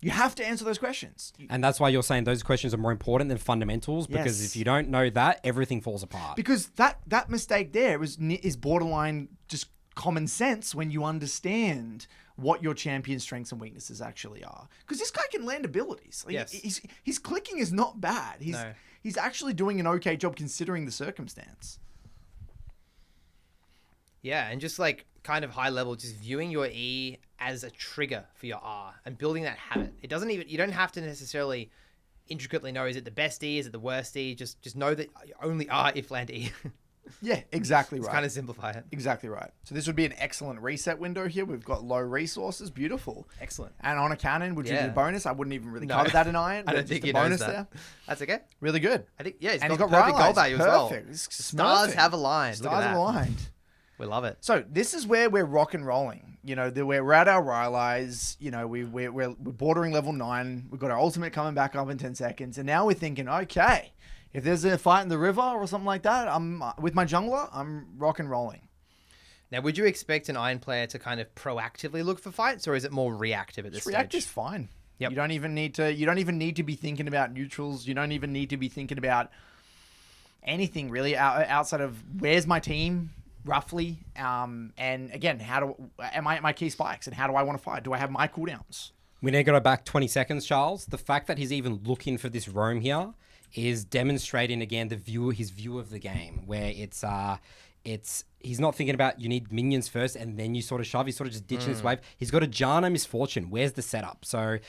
You have to answer those questions. And that's why you're saying those questions are more important than fundamentals, because if you don't know that, everything falls apart. Because that mistake there is borderline just common sense when you understand what your champion's strengths and weaknesses actually are. Because this guy can land abilities. His clicking is not bad. He's actually doing an okay job considering the circumstance. Yeah, and just like kind of high level, just viewing your E as a trigger for your R and building that habit. You don't have to necessarily intricately know, is it the best E, is it the worst E? Just know that you only R if land E. Yeah, exactly right. Kind of simplify it. Exactly right. So this would be an excellent reset window here. We've got low resources. Beautiful. Excellent. And on a cannon, would you do a bonus? I wouldn't even really cover that in Iron. I don't think you bonus knows that. there. That's okay. Really good. I think, yeah, he's And got he's got perfect goal Rylai's. value as well. Perfect. Stars have aligned. Look at Stars that. have aligned. We love it. So this is where we're rock and rolling. We're at our Rylai's. We're bordering level 9. We've got our ultimate coming back up in 10 seconds, and now we're thinking, okay, if there's a fight in the river or something like that, I'm with my jungler. I'm rock and rolling. Now, would you expect an Iron player to kind of proactively look for fights, or is it more reactive at this stage? React is fine. Yep. You don't even need to be thinking about neutrals. You don't even need to be thinking about anything really outside of where's my team roughly, and again, am I at my key spikes, and how do I want to fight? Do I have my cooldowns? We need to go back 20 seconds, Charles. The fact that he's even looking for this roam here is demonstrating again his view of the game, where he's not thinking about you need minions first and then you sort of shove. He's sort of just ditching his wave. He's got a Jana Misfortune. Where's the setup? So,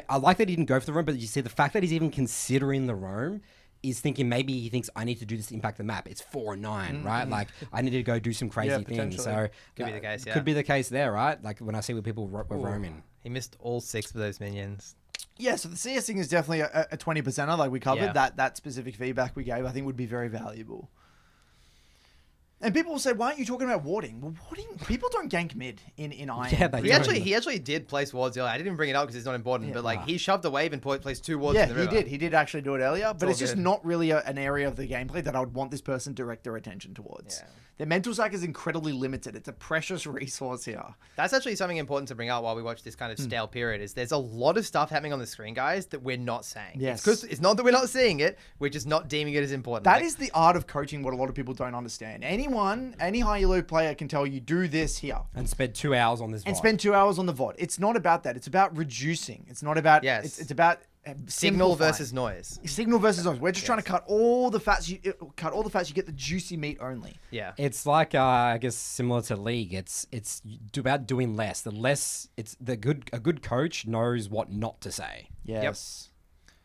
I like that he didn't go for the roam, but you see the fact that he's even considering the roam is thinking maybe he thinks I need to do this to impact the map. It's 4 and 9, right? Like I need to go do some crazy things. So could be the case. Yeah. Could be the case there, right? Like when I see where people were roaming. He missed all 6 of those minions. Yeah, so the CS thing is definitely a 20%er, like we covered. That specific feedback we gave, I think, would be very valuable. And people will say, why aren't you talking about warding? Well, warding, people don't gank mid in Iron. Yeah, they He actually did place wards earlier. I didn't bring it up because it's not important, but he shoved a wave and placed 2 wards in the river. He did actually do it earlier, but it's just not really an area of the gameplay that I would want this person to direct their attention towards. Yeah. Their mental stack is incredibly limited. It's a precious resource here. That's actually something important to bring up while we watch this kind of stale period. Is there's a lot of stuff happening on the screen, guys, that we're not saying. Yes. Because it's not that we're not seeing it, we're just not deeming it as important. That is the art of coaching, what a lot of people don't understand. Any high elo player can tell you, do this here. And spend 2 hours on this VOD. And spend 2 hours on the VOD. It's not about that. It's about reducing. It's not about... Yes. It's about... signal versus noise. Signal versus noise. We're just trying to cut all the fats. You get the juicy meat only. Yeah. It's like I guess similar to League. It's about doing less. A good coach knows what not to say. Yes.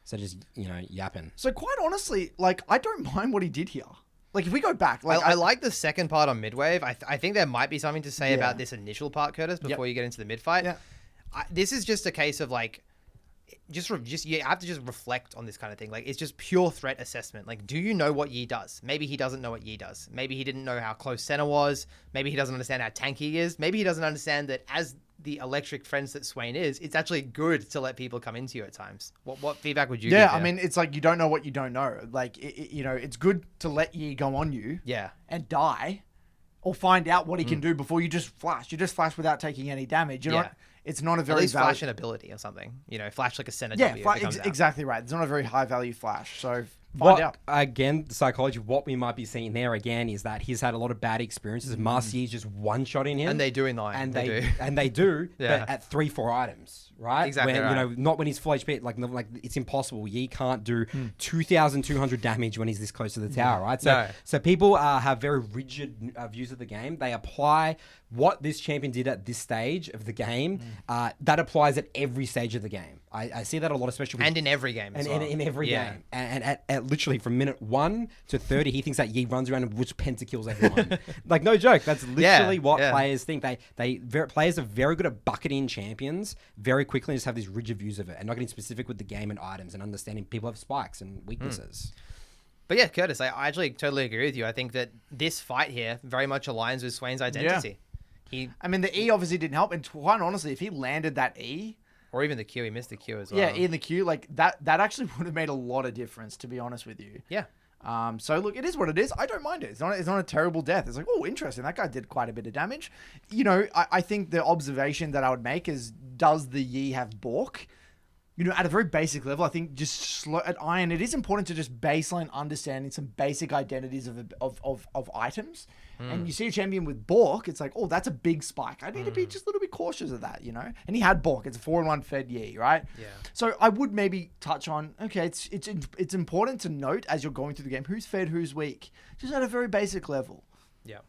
So just yapping. So quite honestly, like I don't mind what he did here. Like if we go back, like I like the second part on midwave. I think there might be something to say about this initial part, Curtis, before you get into the mid fight. Yeah. This is just a case of like. Just you have to just reflect on this kind of thing. Like it's just pure threat assessment. Like, do you know what Yi does? Maybe he doesn't know what Yi does. Maybe he didn't know how close Senna was. Maybe he doesn't understand how tanky he is. Maybe he doesn't understand that as the electric friends that Swain is, it's actually good to let people come into you at times. What feedback would you give? Yeah, I mean, it's like you don't know what you don't know. Like it's good to let Yi go on you. Yeah. And die, or find out what he can do before you just flash. You just flash without taking any damage. You know. It's not a very at least flash an ability or something. Flash like a Senna. Exactly right. It's not a very high value flash. So find out. Again, the psychology, what we might be seeing there again is that he's had a lot of bad experiences. Marcy's just one-shotting him. And they do in line. And they do, Yeah. but at 3-4 items, right? Exactly right. Not when he's full HP. Like it's impossible. Yi can't do 2,200 damage when he's this close to the tower, right? So people have very rigid views of the game. They apply what this champion did at this stage of the game. That applies at every stage of the game. I see that a lot, especially in every game as well. in every game. And at literally from minute 1 to 30, he thinks that Yi runs around and which pentakills everyone. Like no joke, that's literally what players think. Players are very good at bucketing champions very quickly and just have these rigid views of it and not getting specific with the game and items and understanding people have spikes and weaknesses. But yeah, Curtis, I actually totally agree with you. I think that this fight here very much aligns with Swain's identity. I mean, the E obviously didn't help, and quite honestly, if he landed that E, or even the Q, he missed the Q as well. Yeah, in the Q, like that actually would have made a lot of difference, to be honest with you. Yeah. So look, it is what it is. I don't mind it. It's not a terrible death. It's like, oh, interesting. That guy did quite a bit of damage. I think the observation that I would make is, does the Yi have Bork? At a very basic level, I think just slow at Iron, it is important to just baseline understanding some basic identities of items. And you see a champion with Bork, it's like, oh, that's a big spike. I need to be just a little bit cautious of that, And he had Bork. It's a 4-1 fed Yi, right? Yeah. So I would maybe touch on, okay, it's important to note as you're going through the game, who's fed, who's weak, just at a very basic level. Yeah.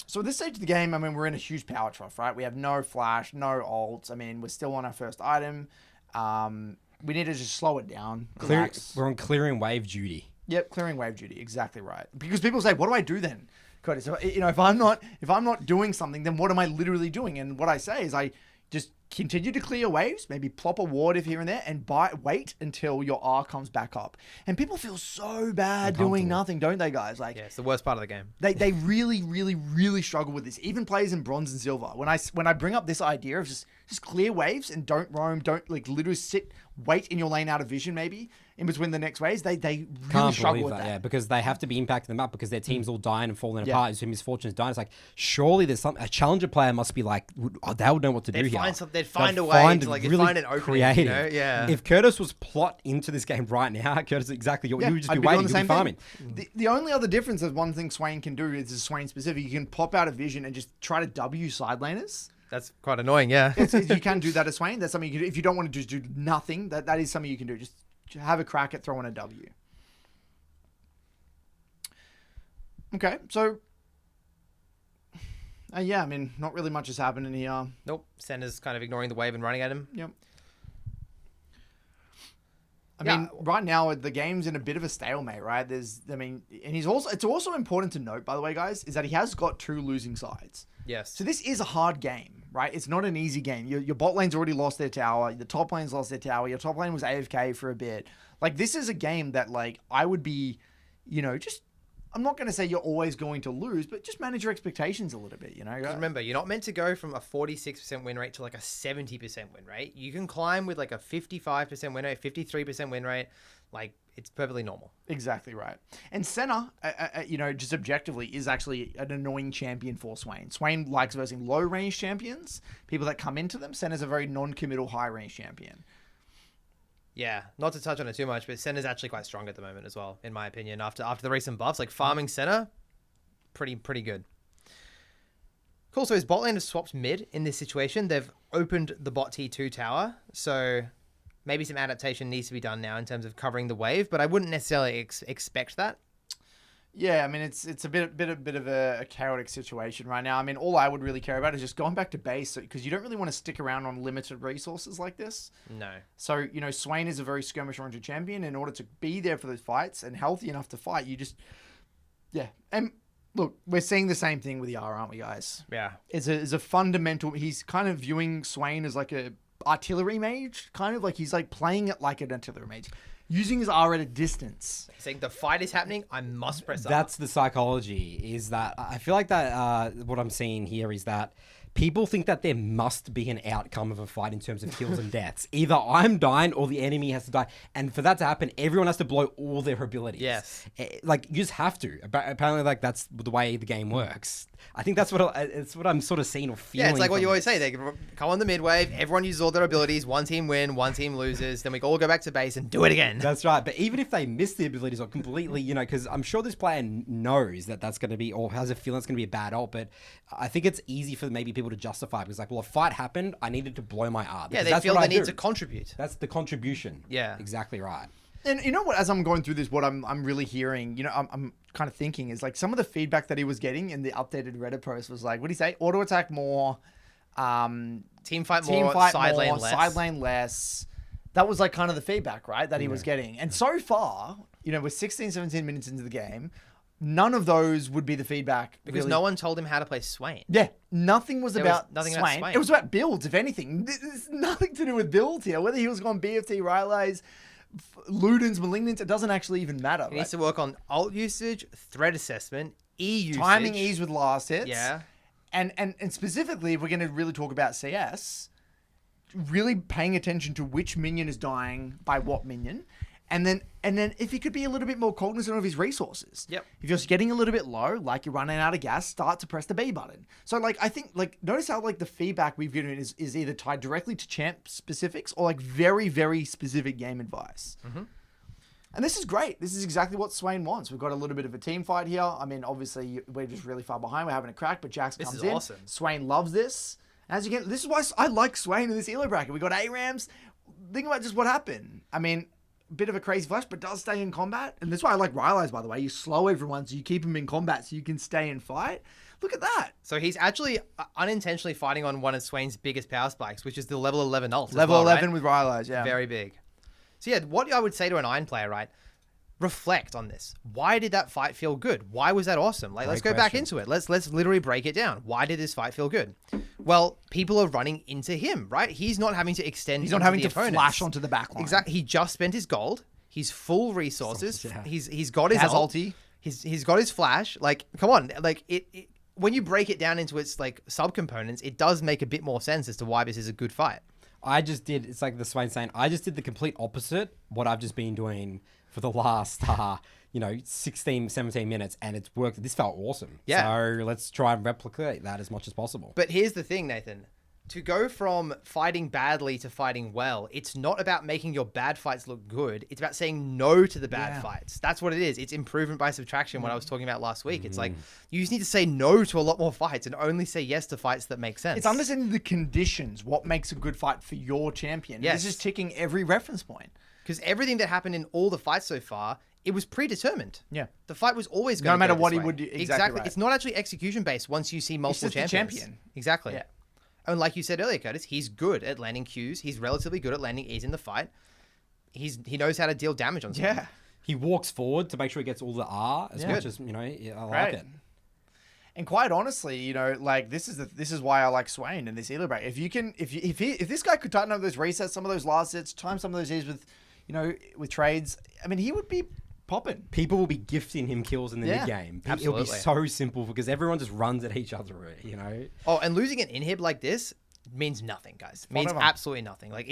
So at this stage of the game, I mean, we're in a huge power trough, right? We have no flash, no ults. I mean, we're still on our first item. We need to just slow it down. We're on clearing wave duty. Yep, clearing wave duty. Exactly right. Because people say, what do I do then? Cody, so, if I'm not doing something, then what am I literally doing? And what I say is I just continue to clear waves, maybe plop a ward if here and there, and wait until your R comes back up. And people feel so bad doing nothing, don't they, guys? Like, yeah, it's the worst part of the game. They really, really, really struggle with this. Even players in bronze and silver. When I bring up this idea of just clear waves and don't roam, don't literally wait in your lane out of vision maybe in between the next waves, they really struggle with that. Yeah, because they have to be impacting the map because their team's all dying and falling apart. So Misfortune's dying. It's like, surely there's a challenger player must be like, they would know what to do here. They'd find a way to really find an opening. Creative. Yeah. If Curtis was plot into this game right now, Curtis, exactly, you would just be waiting, you'd be farming. The only other difference is one thing Swain can do is Swain specific. You can pop out of vision and just try to W side laners. That's quite annoying, yeah. You can do that as Swain. That's something you can do. If you don't want to just do nothing, that is something you can do. Just have a crack at throwing a W. Okay, so... yeah, I mean, not really much has happened in here. Nope. Senna's kind of ignoring the wave and running at him. Yep. I mean, right now the game's in a bit of a stalemate, right? And it's also important to note, by the way, guys, is that he has got 2 losing sides. Yes. So this is a hard game, right? It's not an easy game. Your bot lane's already lost their tower. The top lane's lost their tower. Your top lane was AFK for a bit. Like, this is a game that, like, I would be, just... I'm not going to say you're always going to lose, but just manage your expectations a little bit, Because remember, you're not meant to go from a 46% win rate to like a 70% win rate. You can climb with like a 55% win rate, 53% win rate. Like, it's perfectly normal. Exactly right. And Senna, just objectively, is actually an annoying champion for Swain. Swain likes versing low-range champions, people that come into them. Senna's a very non-committal high-range champion. Yeah, not to touch on it too much, but Senna's actually quite strong at the moment as well, in my opinion. After the recent buffs, like farming Senna, pretty good. Cool, so his bot lane has swapped mid in this situation. They've opened the bot T2 tower, so maybe some adaptation needs to be done now in terms of covering the wave, but I wouldn't necessarily expect that. Yeah, I mean, it's a bit of a chaotic situation right now. I mean, all I would really care about is just going back to base, because you don't really want to stick around on limited resources like this. No. So, Swain is a very skirmish-oriented champion. In order to be there for those fights and healthy enough to fight, you just... Yeah. And look, we're seeing the same thing with Yara, aren't we, guys? Yeah. It's a fundamental... He's kind of viewing Swain as like a artillery mage, kind of like he's like playing it like an artillery mage. Using his R at a distance. Saying the fight is happening, I must press R. That's the psychology, is that I feel like that what I'm seeing here is that people think that there must be an outcome of a fight in terms of kills and deaths. Either I'm dying or the enemy has to die. And for that to happen, everyone has to blow all their abilities. Yes. Like, you just have to. Apparently, like, that's the way the game works. I think that's it's what I'm sort of seeing or feeling. Yeah, it's like what you always say. They come on the mid wave, everyone uses all their abilities, one team win, one team loses, then we all go back to base and do it again. That's right. But even if they miss the abilities or completely, because I'm sure this player knows that that's going to be, or has a feeling it's going to be a bad ult, but I think it's easy for maybe people to justify, because like, well, a fight happened, I needed to blow my R. Yeah, they feel they need to contribute. That's the contribution. Yeah. Exactly right. And you know what, as I'm going through this, what I'm really hearing, I'm kind of thinking is like some of the feedback that he was getting in the updated Reddit post was like, what do you say? Auto attack more, team fight more, side lane less. Side lane less. That was like kind of the feedback, right? That he was getting. And so far, we're 16, 17 minutes into the game. None of those would be the feedback. Because no one told him how to play Swain. Yeah, nothing was about nothing Swain. about Swain. It was about builds, if anything. There's nothing to do with builds here. Whether he was going BFT, Rylays, Ludens, Malignants, it doesn't actually even matter. He needs to work on ult usage, threat assessment, E usage. Timing E's with last hits. Yeah. And specifically, if we're going to really talk about CS, really paying attention to which minion is dying by what minion. And then if he could be a little bit more cognizant of his resources. Yep. If you're getting a little bit low, like you're running out of gas, start to press the B button. So like, I think like, notice how like the feedback we've given is either tied directly to champ specifics or like very, very specific game advice. Mm-hmm. And this is great. This is exactly what Swain wants. We've got a little bit of a team fight here. I mean, obviously we're just really far behind. We're having a crack, but Jax comes in. This is awesome. Swain loves this. As you get, this is why I like Swain in this elo bracket. We got ARAMs. Think about just what happened. I mean, bit of a crazy flash, but does stay in combat. And that's why I like Rylays, by the way. You slow everyone so you keep them in combat so you can stay and fight. Look at that. So he's actually unintentionally fighting on one of Swain's biggest power spikes, which is the level 11 ult. Level 11 right? with Rylays, yeah. Very big. So yeah, what I would say to an Iron player, right? Reflect on this. Why did that fight feel good? Why was that awesome? Like, let's go back into it. Let's literally break it down. Why did this fight feel good? Well, people are running into him, right? He's not having to extend. He's not having to flash onto the back line. Exactly. He just spent his gold. He's full resources. Yeah. He's got his ulti. He's got his flash. Like, come on. Like it when you break it down into its like subcomponents, it does make a bit more sense as to why this is a good fight. It's like the Swain saying, I just did the complete opposite what I've just been doing for the last 16, 17 minutes, and it's worked. This felt awesome. Yeah. So let's try and replicate that as much as possible. But here's the thing, Nathan. to go from fighting badly to fighting well, it's not about making your bad fights look good. It's about saying no to the bad fights. That's what it is. It's improvement by subtraction, what I was talking about last week. It's like, you just need to say no to a lot more fights and only say yes to fights that make sense. It's understanding the conditions, what makes a good fight for your champion. Yes. This is ticking every reference point. Because everything that happened in all the fights so far, it was predetermined. Yeah. The fight was always going to no matter go what this he way. would do. Exactly. Right. It's not actually execution based once you see multiple It's just champions. the champion. Exactly. Yeah. And like you said earlier, Curtis, he's good at landing Qs. He's relatively good at landing E's in the fight. He knows how to deal damage on someone. Yeah. He walks forward to make sure he gets all the R as much as, I like it. And quite honestly, like this is why I like Swain in this Elo break. If this guy could tighten up those resets, some of those last sets, time some of those E's with, with trades, I mean, he would be popping. People will be gifting him kills in the mid game. It'll be Absolutely. so simple because everyone just runs at each other, Oh, and losing an inhib like this means nothing, guys. Means Whatever. absolutely nothing. Like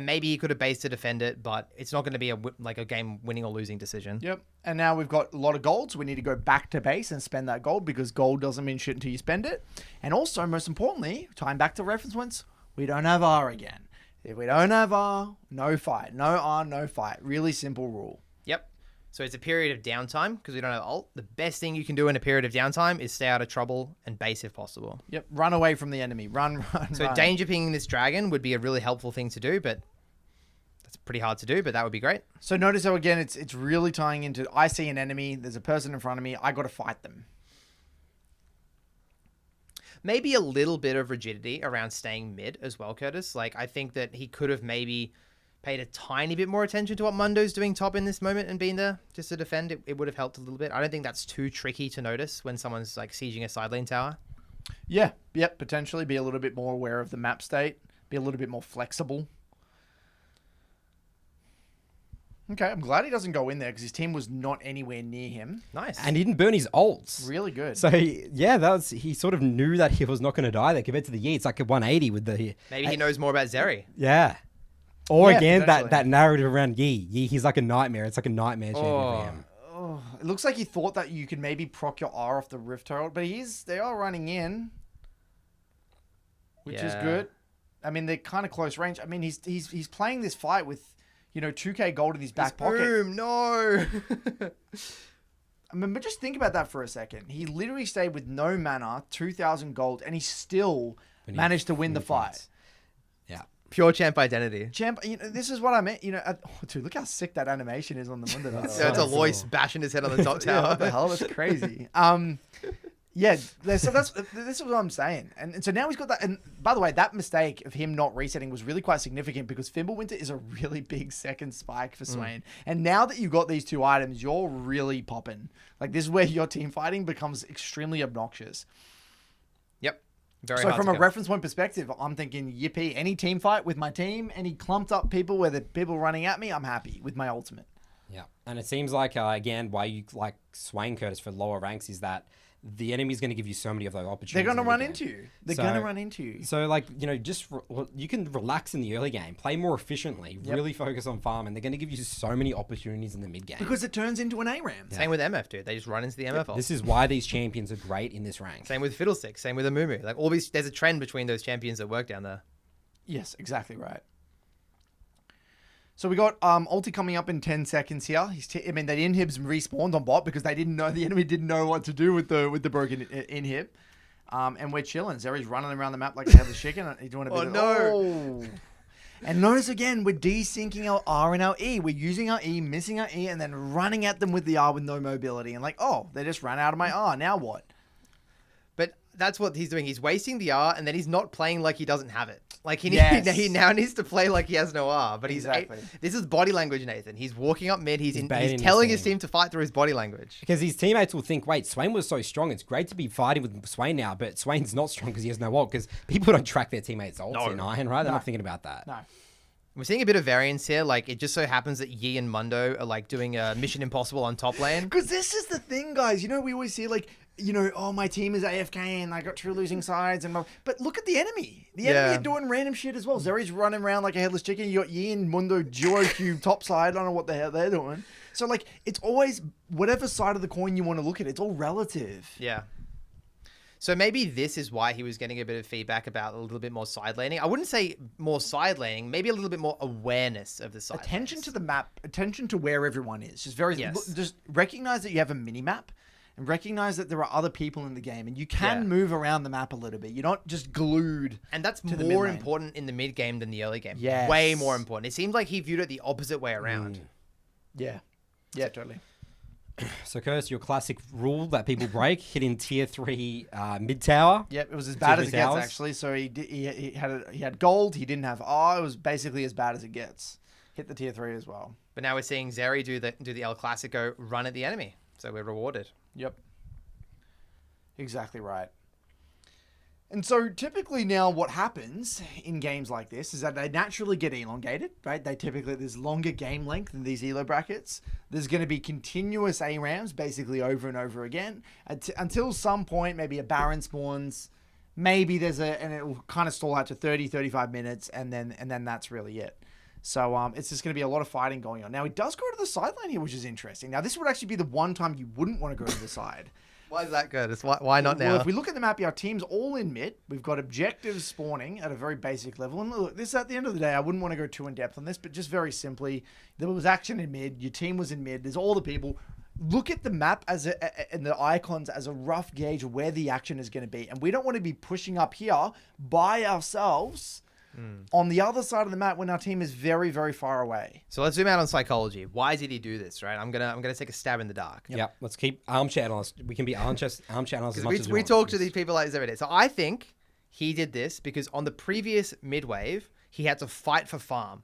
maybe he could have based to defend it, but it's not going to be a game winning or losing decision. Yep. And now we've got a lot of gold, so we need to go back to base and spend that gold because gold doesn't mean shit until you spend it. And also, most importantly, tying back to reference points, we don't have R again. If we don't have R, no fight. No R, no fight. Really simple rule. Yep. So it's a period of downtime because we don't have ult. The best thing you can do in a period of downtime is stay out of trouble and base if possible. Yep. Run away from the enemy. Run. So danger pinging this dragon would be a really helpful thing to do, but that's pretty hard to do, but that would be great. So notice how, again, it's really tying into, I see an enemy, there's a person in front of me, I got to fight them. Maybe a little bit of rigidity around staying mid as well, Curtis. Like, I think that he could have maybe paid a tiny bit more attention to what Mundo's doing top in this moment and being there just to defend. It would have helped a little bit. I don't think that's too tricky to notice when someone's like sieging a side lane tower. Yeah. Yep. Potentially be a little bit more aware of the map state, be a little bit more flexible. Okay, I'm glad he doesn't go in there because his team was not anywhere near him. Nice. And he didn't burn his ults. Really good. So, he sort of knew that he was not going to die there compared to the Yi. It's like a 180 with the... Maybe he knows more about Zeri. Yeah. Or Yeah, again, potentially. that narrative around Yi. Yi, he's like a nightmare. It's like a nightmare champion for him. Oh, it looks like he thought that you could maybe proc your R off the Rift Herald, but they are running in, which is Yeah. good. I mean, they're kind of close range. I mean, he's playing this fight with, 2k gold in his back pocket. Boom, no. I mean, but just think about that for a second. He literally stayed with no mana, 2,000 gold, and he still managed to win the fight. Yeah. Pure champ identity. Champ, this is what I meant. Dude, look how sick that animation is on the window. So it's Alois bashing his head on the top Yeah, tower. what the hell? That's crazy. Yeah, so this is what I'm saying. And so now he's got that. And by the way, that mistake of him not resetting was really quite significant because Fimbulwinter is a really big second spike for Swain. And now that you've got these two items, you're really popping. Like, this is where your team fighting becomes extremely obnoxious. Yep. Very So hard from to a go. reference point perspective, I'm thinking, yippee, any team fight with my team, any clumped up people where the people running at me, I'm happy with my ultimate. Yeah. And it seems like, again, why you like Swain, Curtis, for lower ranks is that the enemy's going to give you so many of those opportunities. They're going to in the run game. into you. They're So- going to run into you. So, like, you can relax in the early game, play more efficiently, really focus on farm, and they're going to give you so many opportunities in the mid game. Because it turns into an ARAM. Same with MF, dude. They just run into the MF ult. This is why these champions are great in this rank. Same with Fiddlesticks. Same with Amumu. Like, all these, there's a trend between those champions that work down there. Yes, exactly right. So we got ulti coming up in 10 seconds here. They inhibs respawned on bot because they didn't know, the enemy didn't know what to do with the broken inhib. And we're chilling. Zeri's running around the map like a headless chicken. He's doing a bit no. And notice again, we're desyncing our R and our E. We're using our E, missing our E, and then running at them with the R with no mobility. And like, oh, they just ran out of my R. Now what? But that's what he's doing. He's wasting the R, and then he's not playing like he doesn't have it. Like, he now needs to play like he has no R. But Exactly. This is body language, Nathan. He's walking up mid. He's baiting telling his his team to fight through his body language. Because his teammates will think, wait, Swain was so strong. It's great to be fighting with Swain now, but Swain's not strong because he has no ult. Because people don't track their teammates' ults in Iron, right? They're not thinking about that. No. We're seeing a bit of variance here. Like, it just so happens that Yi and Mundo are like doing a Mission Impossible on top lane. Because this is the thing, guys. We always see like, oh, my team is AFK and I got two losing sides. But look at the enemy. The enemy are doing random shit as well. Zeri's running around like a headless chicken. You got Yi and Mundo duo cube top side. I don't know what the hell they're doing. So, like, it's always whatever side of the coin you want to look at. It's all relative. Yeah. So maybe this is why he was getting a bit of feedback about a little bit more side laning. I wouldn't say more side laning, maybe a little bit more awareness of the side Attention lanes. to the map, attention to where everyone is. Just recognize that you have a mini map and recognize that there are other people in the game and you can move around the map a little bit. You're not just glued. And that's to the more mid lane. important in the mid game than the early game. Yes. Way more important. It seemed like he viewed it the opposite way around. Yeah. Yeah, totally. So, Curse, your classic rule that people break, hitting tier 3 mid tower. Yep, it was as bad as it gets, towers. actually. So he had gold, he didn't have R. It was basically as bad as it gets. Hit the tier 3 as well. But now we're seeing Zeri do the El Clasico run at the enemy. So we're rewarded. Yep. Exactly right. And so typically now what happens in games like this is that they naturally get elongated, right? There's longer game length in these elo brackets. There's going to be continuous ARAMs basically over and over again until some point, maybe a Baron spawns, maybe and it will kind of stall out to 30, 35 minutes and then that's really it. So it's just going to be a lot of fighting going on. Now, it does go to the side lane here, which is interesting. Now, this would actually be the one time you wouldn't want to go to the side. Why is that good? Why not now? Well, if we look at the map, our team's all in mid. We've got objectives spawning at a very basic level. And look, this at the end of the day, I wouldn't want to go too in depth on this, but just very simply, there was action in mid. Your team was in mid. There's all the people. Look at the map and the icons as a rough gauge of where the action is going to be. And we don't want to be pushing up here by ourselves on the other side of the map when our team is very, very far away. So let's zoom out on psychology. Why did he do this, right? I'm gonna take a stab in the dark. Yep. Let's keep armchair analysts. We can be armchair analysts as much as we We want. talk to these people like this every day. So I think he did this because on the previous mid wave, he had to fight for farm,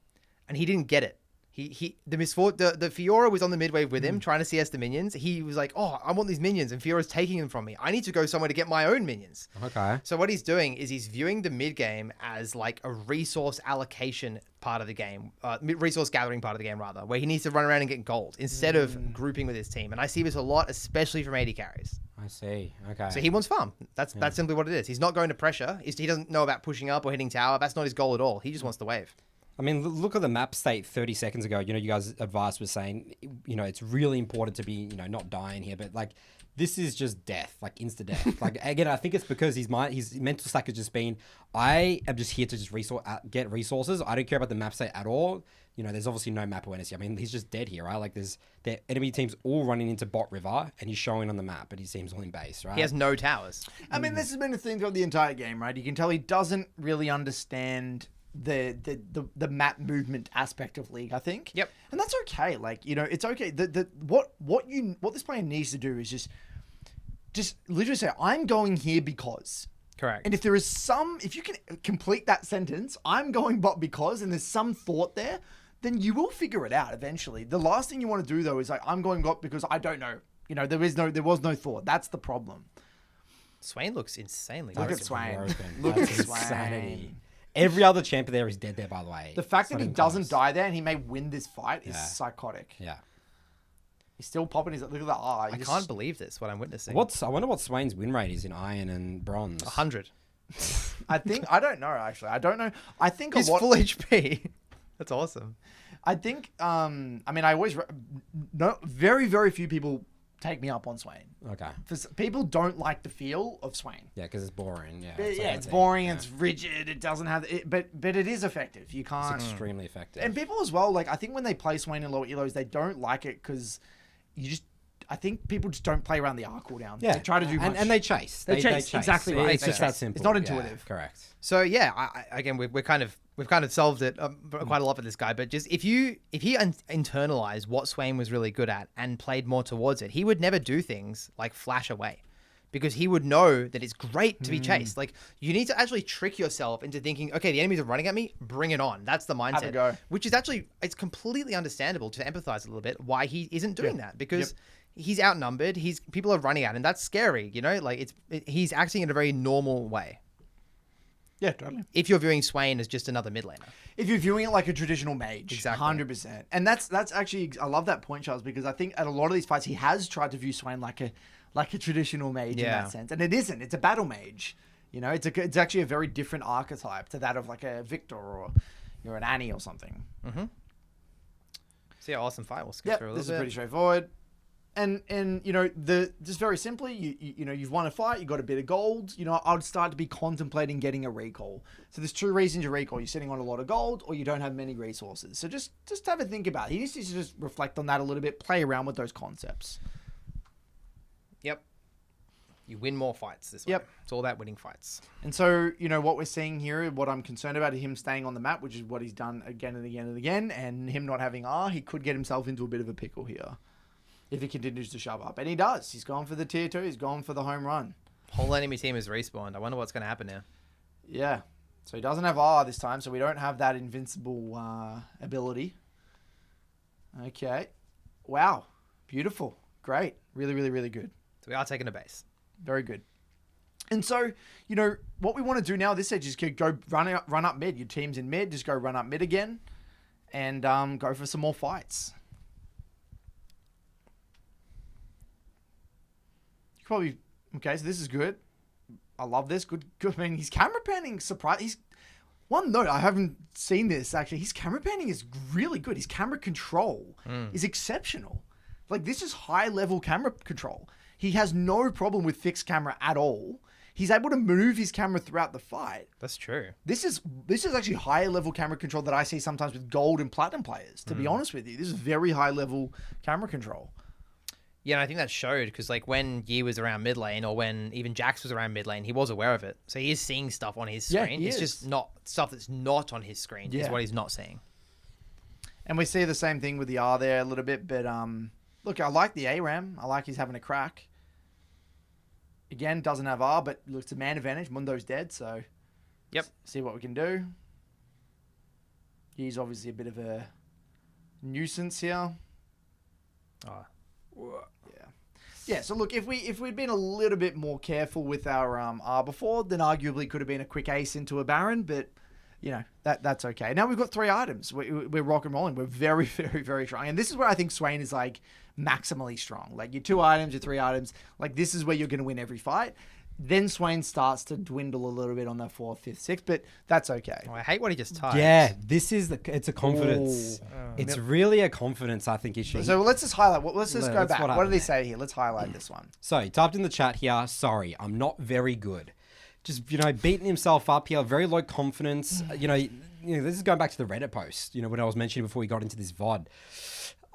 and he didn't get it. The Fiora was on the mid wave with him, trying to CS the minions. He was like, "Oh, I want these minions, and Fiora's taking them from me. I need to go somewhere to get my own minions." Okay. So what he's doing is he's viewing the mid game as like a resource allocation part of the game, resource gathering part of the game rather, where he needs to run around and get gold instead of grouping with his team. And I see this a lot, especially from AD carries. I see. Okay. So he wants farm. That's simply what it is. He's not going to pressure. He doesn't know about pushing up or hitting tower. That's not his goal at all. He just wants the wave. I mean, look at the map state 30 seconds ago. You know, you guys' advice was saying, you know, it's really important to be, you know, not dying here. But, like, this is just death, like, insta-death. Like, again, I think it's because his mental stack has just been, I am just here to just get resources. I don't care about the map state at all. You know, there's obviously no map awareness here. I mean, he's just dead here, right? Like, the enemy team's all running into bot river, and he's showing on the map, but his team's all in base, right? He has no towers. I mean, this has been a thing throughout the entire game, right? You can tell he doesn't really understand the map movement aspect of League, I think. Yep. And that's okay. Like, you know, it's okay. What this player needs to do is just literally say, I'm going here because. Correct. And if you can complete that sentence, I'm going bot because, and there's some thought there, then you will figure it out eventually. The last thing you want to do though is like, I'm going bot because I don't know. You know, there was no thought. That's the problem. Swain looks insanely Look broken. at Swain. Broken. Look at That's Swain. insanity. Every other champion there is dead there, by the way. The fact It's that not he even doesn't close. die there and he may win this fight is psychotic. Yeah. He's still popping his... Look at that eye. I can't believe this, what I'm witnessing. I wonder what Swain's win rate is in iron and bronze. 100. I don't know, actually. I don't know. I think He's a lot... full HP. That's awesome. I think... I mean, I always... very, very few people take me up on Swain. Okay. People don't like the feel of Swain. Yeah, because it's boring. Yeah. It's boring. Yeah. It's rigid. It doesn't have... But it is effective. You can't... It's extremely effective. And people as well, like, I think when they play Swain in lower elos, they don't like it because you just... I think people just don't play around the R cooldown. Yeah. They try to do much. And they chase. They chase. Exactly right. It's just that simple. It's not Yeah, intuitive. correct. So yeah, again, we've kind of solved it quite a lot for this guy. But just if he internalized what Swain was really good at and played more towards it, he would never do things like flash away, because he would know that it's great to be chased. Like, you need to actually trick yourself into thinking, okay, the enemies are running at me, bring it on. That's the mindset. Have a go. Which is actually, it's completely understandable to empathize a little bit why he isn't doing that, because he's outnumbered. People are running at him. That's scary, you know. Like, he's acting in a very normal way. Yeah, totally. If you're viewing Swain as just another mid laner. If you're viewing it like a traditional mage, Exactly. 100%. And that's actually, I love that point, Charles, because I think at a lot of these fights he has tried to view Swain like a traditional mage in that sense, and it isn't. It's a battle mage. You know, it's actually a very different archetype to that of like a Victor or you're an Annie or something. So yeah, awesome fight. We'll skip Yep, through a this is little pretty bit. straightforward. And you know, just very simply, you know, you've won a fight, you got a bit of gold. You know, I'd start to be contemplating getting a recall. So there's 2 reasons you recall: you're sitting on a lot of gold, or you don't have many resources. So just have a think about it. He needs to just reflect on that a little bit, play around with those concepts. Yep. You win more fights this way. Yep. It's all about winning fights. And so, you know, what we're seeing here, what I'm concerned about is him staying on the map, which is what he's done again and again and again, and him not having R, he could get himself into a bit of a pickle here if he continues to shove up. And he does. He's gone for the tier 2. He's gone for the home run. Whole enemy team is respawned. I wonder what's going to happen now. Yeah. So he doesn't have R this time, so we don't have that invincible ability. Okay. Wow. Beautiful. Great. Really, really, really good. So we are taking a base. Very good. And so, you know, what we want to do now at this stage is go run up mid. Your team's in mid. Just go run up mid again and go for some more fights. Probably okay. So this is good. I love this. Good. I mean, his camera panning surprise. He's one note. I haven't seen this actually. His camera panning is really good. His camera control is exceptional. Like this is high level camera control. He has no problem with fixed camera at all. He's able to move his camera throughout the fight. That's true. This is actually higher level camera control that I see sometimes with gold and platinum players. To be honest with you, this is very high level camera control. Yeah, and I think that showed because like when Yi was around mid lane or when even Jax was around mid lane, he was aware of it. So he is seeing stuff on his screen. Yeah, it's just not stuff that's not on his screen is what he's not seeing. And we see the same thing with the R there a little bit. But look, I like the ARAM. I like he's having a crack. Again, doesn't have R, but looks a man advantage. Mundo's dead, so Yep. See what we can do. He's obviously a bit of a nuisance here. Oh. Yeah, so look, if we'd been a little bit more careful with our R before, then arguably could have been a quick ace into a Baron, but you know, that's okay. Now we've got 3 items. We're rock and rolling. We're very, very, very strong. And this is where I think Swain is like maximally strong. Like your 2 items, your 3 items, like this is where you're going to win every fight. Then Swain starts to dwindle a little bit on that 4th, 5th, 6th, but that's okay. Oh, I hate what he just typed. Yeah, it's a confidence. Ooh. It's really a confidence, I think, issue. So let's just highlight. Let's just go That's back. what What did he happened say here? Let's highlight this one. So he typed in the chat here, sorry, I'm not very good. Just, you know, beating himself up here, very low confidence. You know, this is going back to the Reddit post, you know, when I was mentioning before he got into this VOD.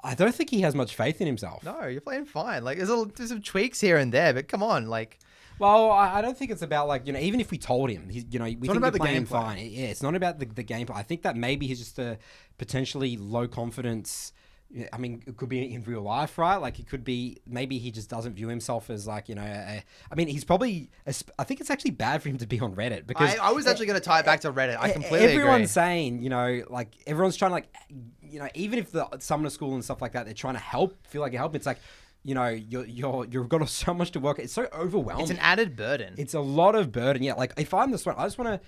I don't think he has much faith in himself. No, you're playing fine. Like there's some tweaks here and there, but come on, like. Well, I don't think it's about like, you know, even if we told him, you know, we think about you're the playing gameplay. fine. Yeah, it's not about the gameplay. I think that maybe he's just a potentially low confidence. I mean, it could be in real life, right? Like it could be, maybe he just doesn't view himself as like, you know, I mean, he's probably, I think it's actually bad for him to be on Reddit because I was actually going to tie it back to Reddit. I completely everyone's agree. saying, you know, like everyone's trying to like, you know, even if the summoner school and stuff like that, they're trying to feel like you're helping. It's like, you know, you've got so much to work. It's so overwhelming. It's an added burden. It's a lot of burden. Yeah, like if I'm the Swan, I just want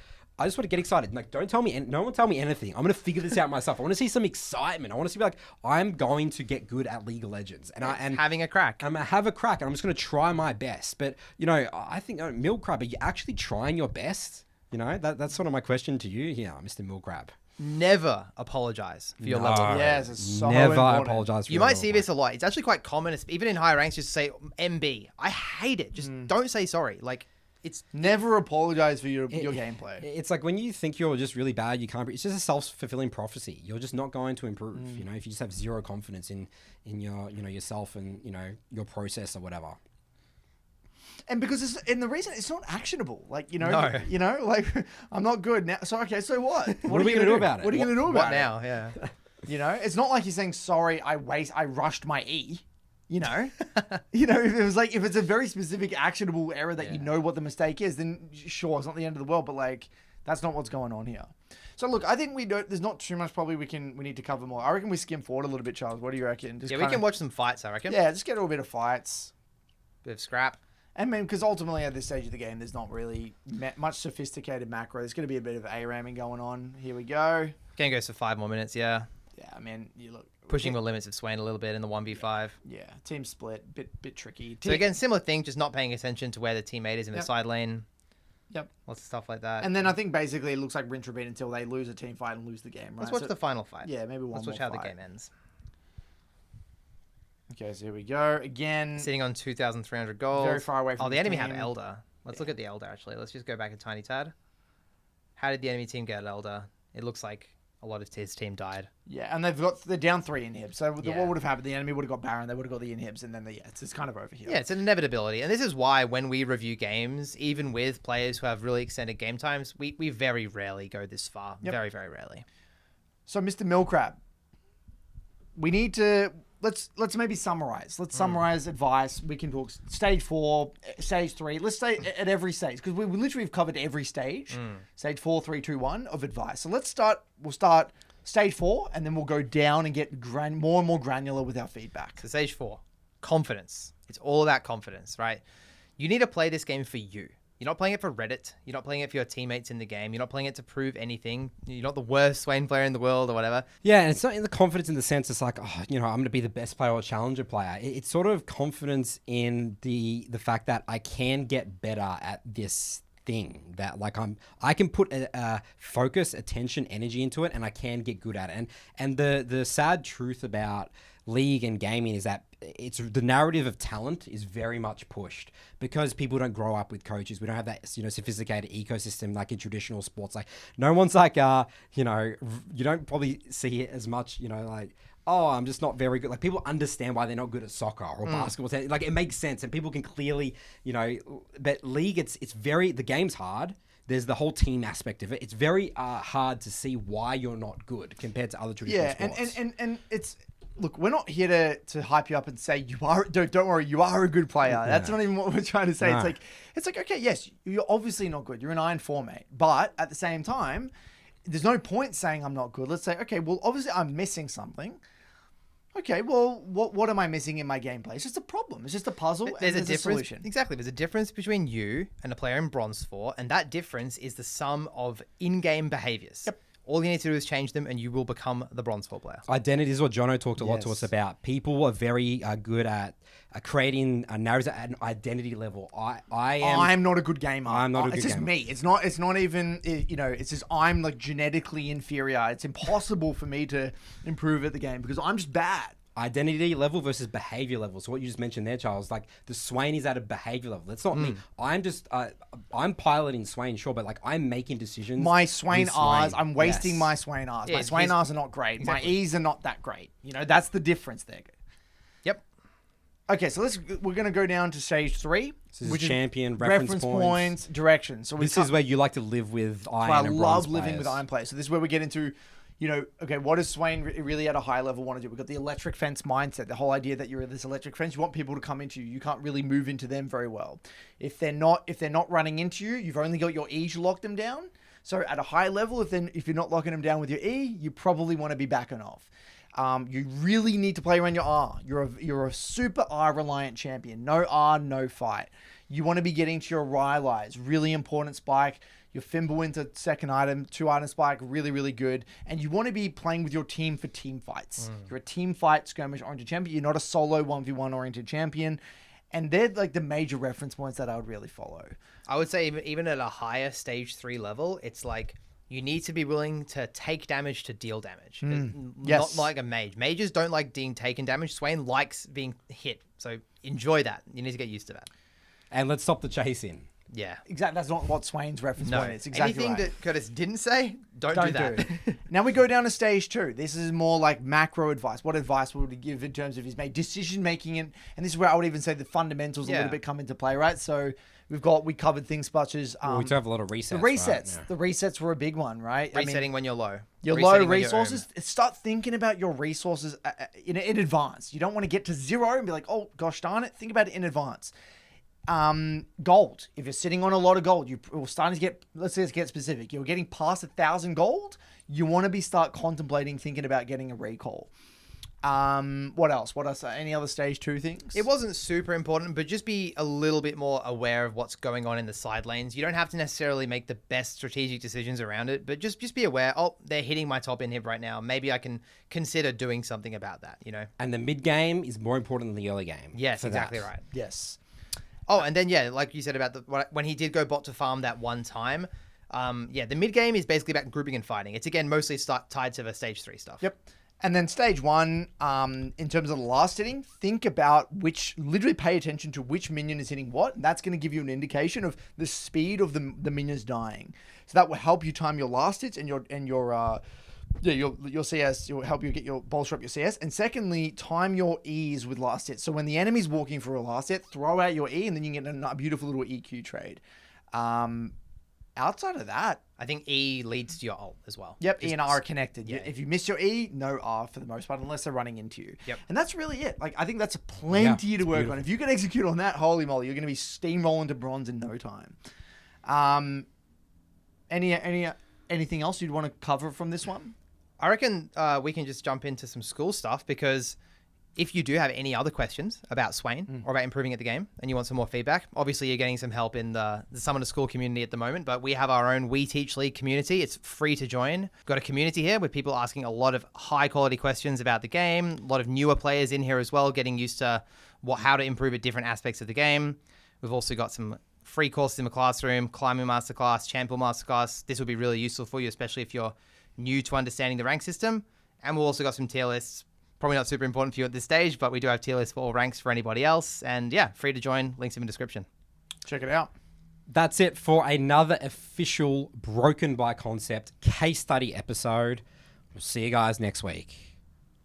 to get excited. Like, don't tell me, no one tell me anything. I'm going to figure this out myself. I want to see some excitement. I want to see like, I'm going to get good at League of Legends. And having a crack. I'm going to have a crack and I'm just going to try my best. But, you know, I think, Milk Crab, are you actually trying your best? You know, that's sort of my question to you here, Mr. Milk Crab. Never apologize for your level. Yes, it's so Never important. apologize for You your might level. see this a lot. It's actually quite common, even in higher ranks, just to say MB. I hate it. Just don't say sorry. Like, it's Never apologize for your gameplay. It's like when you think you're just really bad, you can't. It's just a self-fulfilling prophecy. You're just not going to improve. You know, if you just have zero confidence in your, you know, yourself and, you know, your process or whatever. And because the reason it's not actionable, like No. like I'm not good now. So okay, so what? What are we gonna do about it? What are you gonna do what about now? Yeah. it? You know, it's not like you're saying sorry. I rushed my E. You know, if it's a very specific actionable error that you know what the mistake is, then sure, it's not the end of the world. But like, that's not what's going on here. So look, I think there's not too much probably we need to cover more. I reckon we skim forward a little bit, Charles. What do you reckon? Just We can watch some fights, I reckon. Yeah, just get a little bit of fights. Bit of scrap. I mean, because ultimately at this stage of the game, there's not really much sophisticated macro. There's going to be a bit of ARAMing going on. Here we go. Game goes for 5 more minutes, yeah. Yeah, I mean, you look. Pushing the limits of Swain a little bit in the 1v5. Yeah, team split, bit tricky. So again, similar thing, just not paying attention to where the teammate is in the side lane. Yep. Lots of stuff like that. And then I think basically it looks like Rintra beat until they lose a team fight and lose the game, right? Let's watch the final fight. Yeah, maybe one Let's watch more how the fight. game ends. Okay, so here we go. Again, Sitting on 2,300 gold. very far away from Oh, the his enemy have team. Elder. Let's look at the Elder, actually. Let's just go back a tiny tad. How did the enemy team get Elder? It looks like a lot of his team died. Yeah, and they're down 3 inhibs. So Yeah. what would have happened? The enemy would have got Baron, they would have got the inhibs, and then it's kind of over here. Yeah, it's an inevitability. And this is why when we review games, even with players who have really extended game times, we very rarely go this far. Yep. Very, very rarely. So, Mr. Millcrab, we need to let's maybe summarize. Let's summarize advice. We can talk stage 4, stage 3. Let's stay at every stage because we literally have covered every stage. Stage 4, 3, 2, 1 of advice. So let's start. We'll start stage 4, and then we'll go down and get more and more granular with our feedback. So stage 4, confidence. It's all about confidence, right? You need to play this game for you. You're not playing it for Reddit. You're not playing it for your teammates in the game. You're not playing it to prove anything. You're not the worst Swain player in the world or whatever. Yeah, and it's not in the confidence in the sense it's like, I'm going to be the best player or challenger player. It's sort of confidence in the fact that I can get better at this thing, that like I can put a focus, attention, energy into it, and I can get good at it. And the sad truth about League and gaming is that it's the narrative of talent is very much pushed because people don't grow up with coaches. We don't have that sophisticated ecosystem like in traditional sports. Like no one's like you don't probably see it as much. Like, oh, I'm just not very good. Like people understand why they're not good at soccer or basketball. Like it makes sense and people can clearly But League, it's very, the game's hard. There's the whole team aspect of it. It's very hard to see why you're not good compared to other traditional sports. and it's. Look, we're not here to hype you up and say you are. Don't worry, you are a good player. That's not even what we're trying to say. No. It's like okay, yes, you're obviously not good. You're an Iron 4, mate. But at the same time, there's no point saying I'm not good. Let's say, okay, well, obviously I'm missing something. Okay, well, what am I missing in my gameplay? It's just a problem. It's just a puzzle. There's a a difference. solution. Exactly. There's a difference between you and a player in Bronze 4, and that difference is the sum of in-game behaviors. Yep. All you need to do is change them, and you will become the Bronze 4 player. Identity is what Jono talked a lot to Yes. us about. People are very good at creating narratives at an identity level. I'm not a good gamer. I'm not a It's good just gamer. me. It's not even. It's just I'm like genetically inferior. It's impossible for me to improve at the game because I'm just bad. Identity level versus behavior level. So what you just mentioned there, Charles, like the Swain is at a behavior level. That's not me. I'm just, I'm piloting Swain, sure, but like I'm making decisions. My Swain with R's, Swain. I'm wasting Yes. my Swain R's. Yeah, My Swain he's- R's are not great. Exactly. My E's are not that great. That's the difference there. Yep. Okay, so we're going to go down to stage 3, This is which champion, is reference points. direction. So This is where you like to live with iron I and love bronze living players. with iron players. So this is where we get into, okay, what does Swain really at a high level want to do? We've got the electric fence mindset, the whole idea that you're this electric fence. You want people to come into you. You can't really move into them very well. If they're not running into you, you've only got your E to lock them down. So at a high level, if you're not locking them down with your E, you probably want to be backing off. You really need to play around your R. You're a super R reliant champion. No R, no fight. You want to be getting to your Rylai's, really important spike. Your Fimble into second item, 2 item spike, really, really good. And you want to be playing with your team for team fights. You're a team fight skirmish oriented champion. You're not a solo 1v1 oriented champion. And they're like the major reference points that I would really follow. I would say even at a higher stage 3 level, it's like you need to be willing to take damage to deal damage. Yes. Not like a mage. Mages don't like being taken damage. Swain likes being hit. So enjoy that. You need to get used to that. And let's stop the chasing. Yeah. Exactly. That's not what Swain's reference No. point is. Exactly Anything right. that Curtis didn't say, don't do that. Now we go down to stage 2. This is more like macro advice. What advice would we give in terms of his decision making? And this is where I would even say the fundamentals a Yeah. little bit come into play, right? So we covered things such as We do have a lot of resets. the resets. Right? Yeah. The resets were a big one, right? Resetting when you're low. Your Resetting low when you're resources. Start thinking about your resources in advance. You don't want to get to 0 and be like, oh gosh darn it. Think about it in advance. Gold. If you're sitting on a lot of gold, you're starting to get, let's get specific. You're getting past 1,000 gold. You want to start contemplating, thinking about getting a recall. What else? Any other stage 2 things? It wasn't super important, but just be a little bit more aware of what's going on in the side lanes. You don't have to necessarily make the best strategic decisions around it, but just be aware, oh, they're hitting my top inhib right now. Maybe I can consider doing something about that, And the mid game is more important than the early game. Yes, for exactly that. right. Yes. Oh, and then, yeah, like you said about when he did go bot to farm that one time, the mid game is basically about grouping and fighting. It's, again, mostly tied to the stage 3 stuff. Yep. And then stage 1, in terms of the last hitting, think about literally pay attention to which minion is hitting what. And that's going to give you an indication of the speed of the minions dying. So that will help you time your last hits and your CS. Will help you get bolster up your CS. And secondly, time your E's with last hits. So when the enemy's walking for a last hit, throw out your E, and then you can get a beautiful little EQ trade. Outside of that, I think E leads to your ult as well. Yep, E and R are connected. Yeah. If you miss your E, no R for the most part, unless they're running into you. Yep. And that's really it. Like, I think that's plenty to work on. If you can execute on that, holy moly, you're going to be steamrolling to bronze in no time. Anything else you'd want to cover from this one? I reckon we can just jump into some school stuff, because if you do have any other questions about Swain or about improving at the game and you want some more feedback, obviously you're getting some help in the Summoner School community at the moment, but we have our own We Teach League community. It's free to join. Got a community here with people asking a lot of high quality questions about the game, a lot of newer players in here as well, getting used to how to improve at different aspects of the game. We've also got some free courses in the classroom, climbing masterclass, champion masterclass. This will be really useful for you, especially if you're new to understanding the rank system. And we've also got some tier lists. Probably not super important for you at this stage, but we do have tier lists for all ranks for anybody else. And yeah, free to join. Links in the description. Check it out. That's it for another official Broken by Concept case study episode. We'll see you guys next week.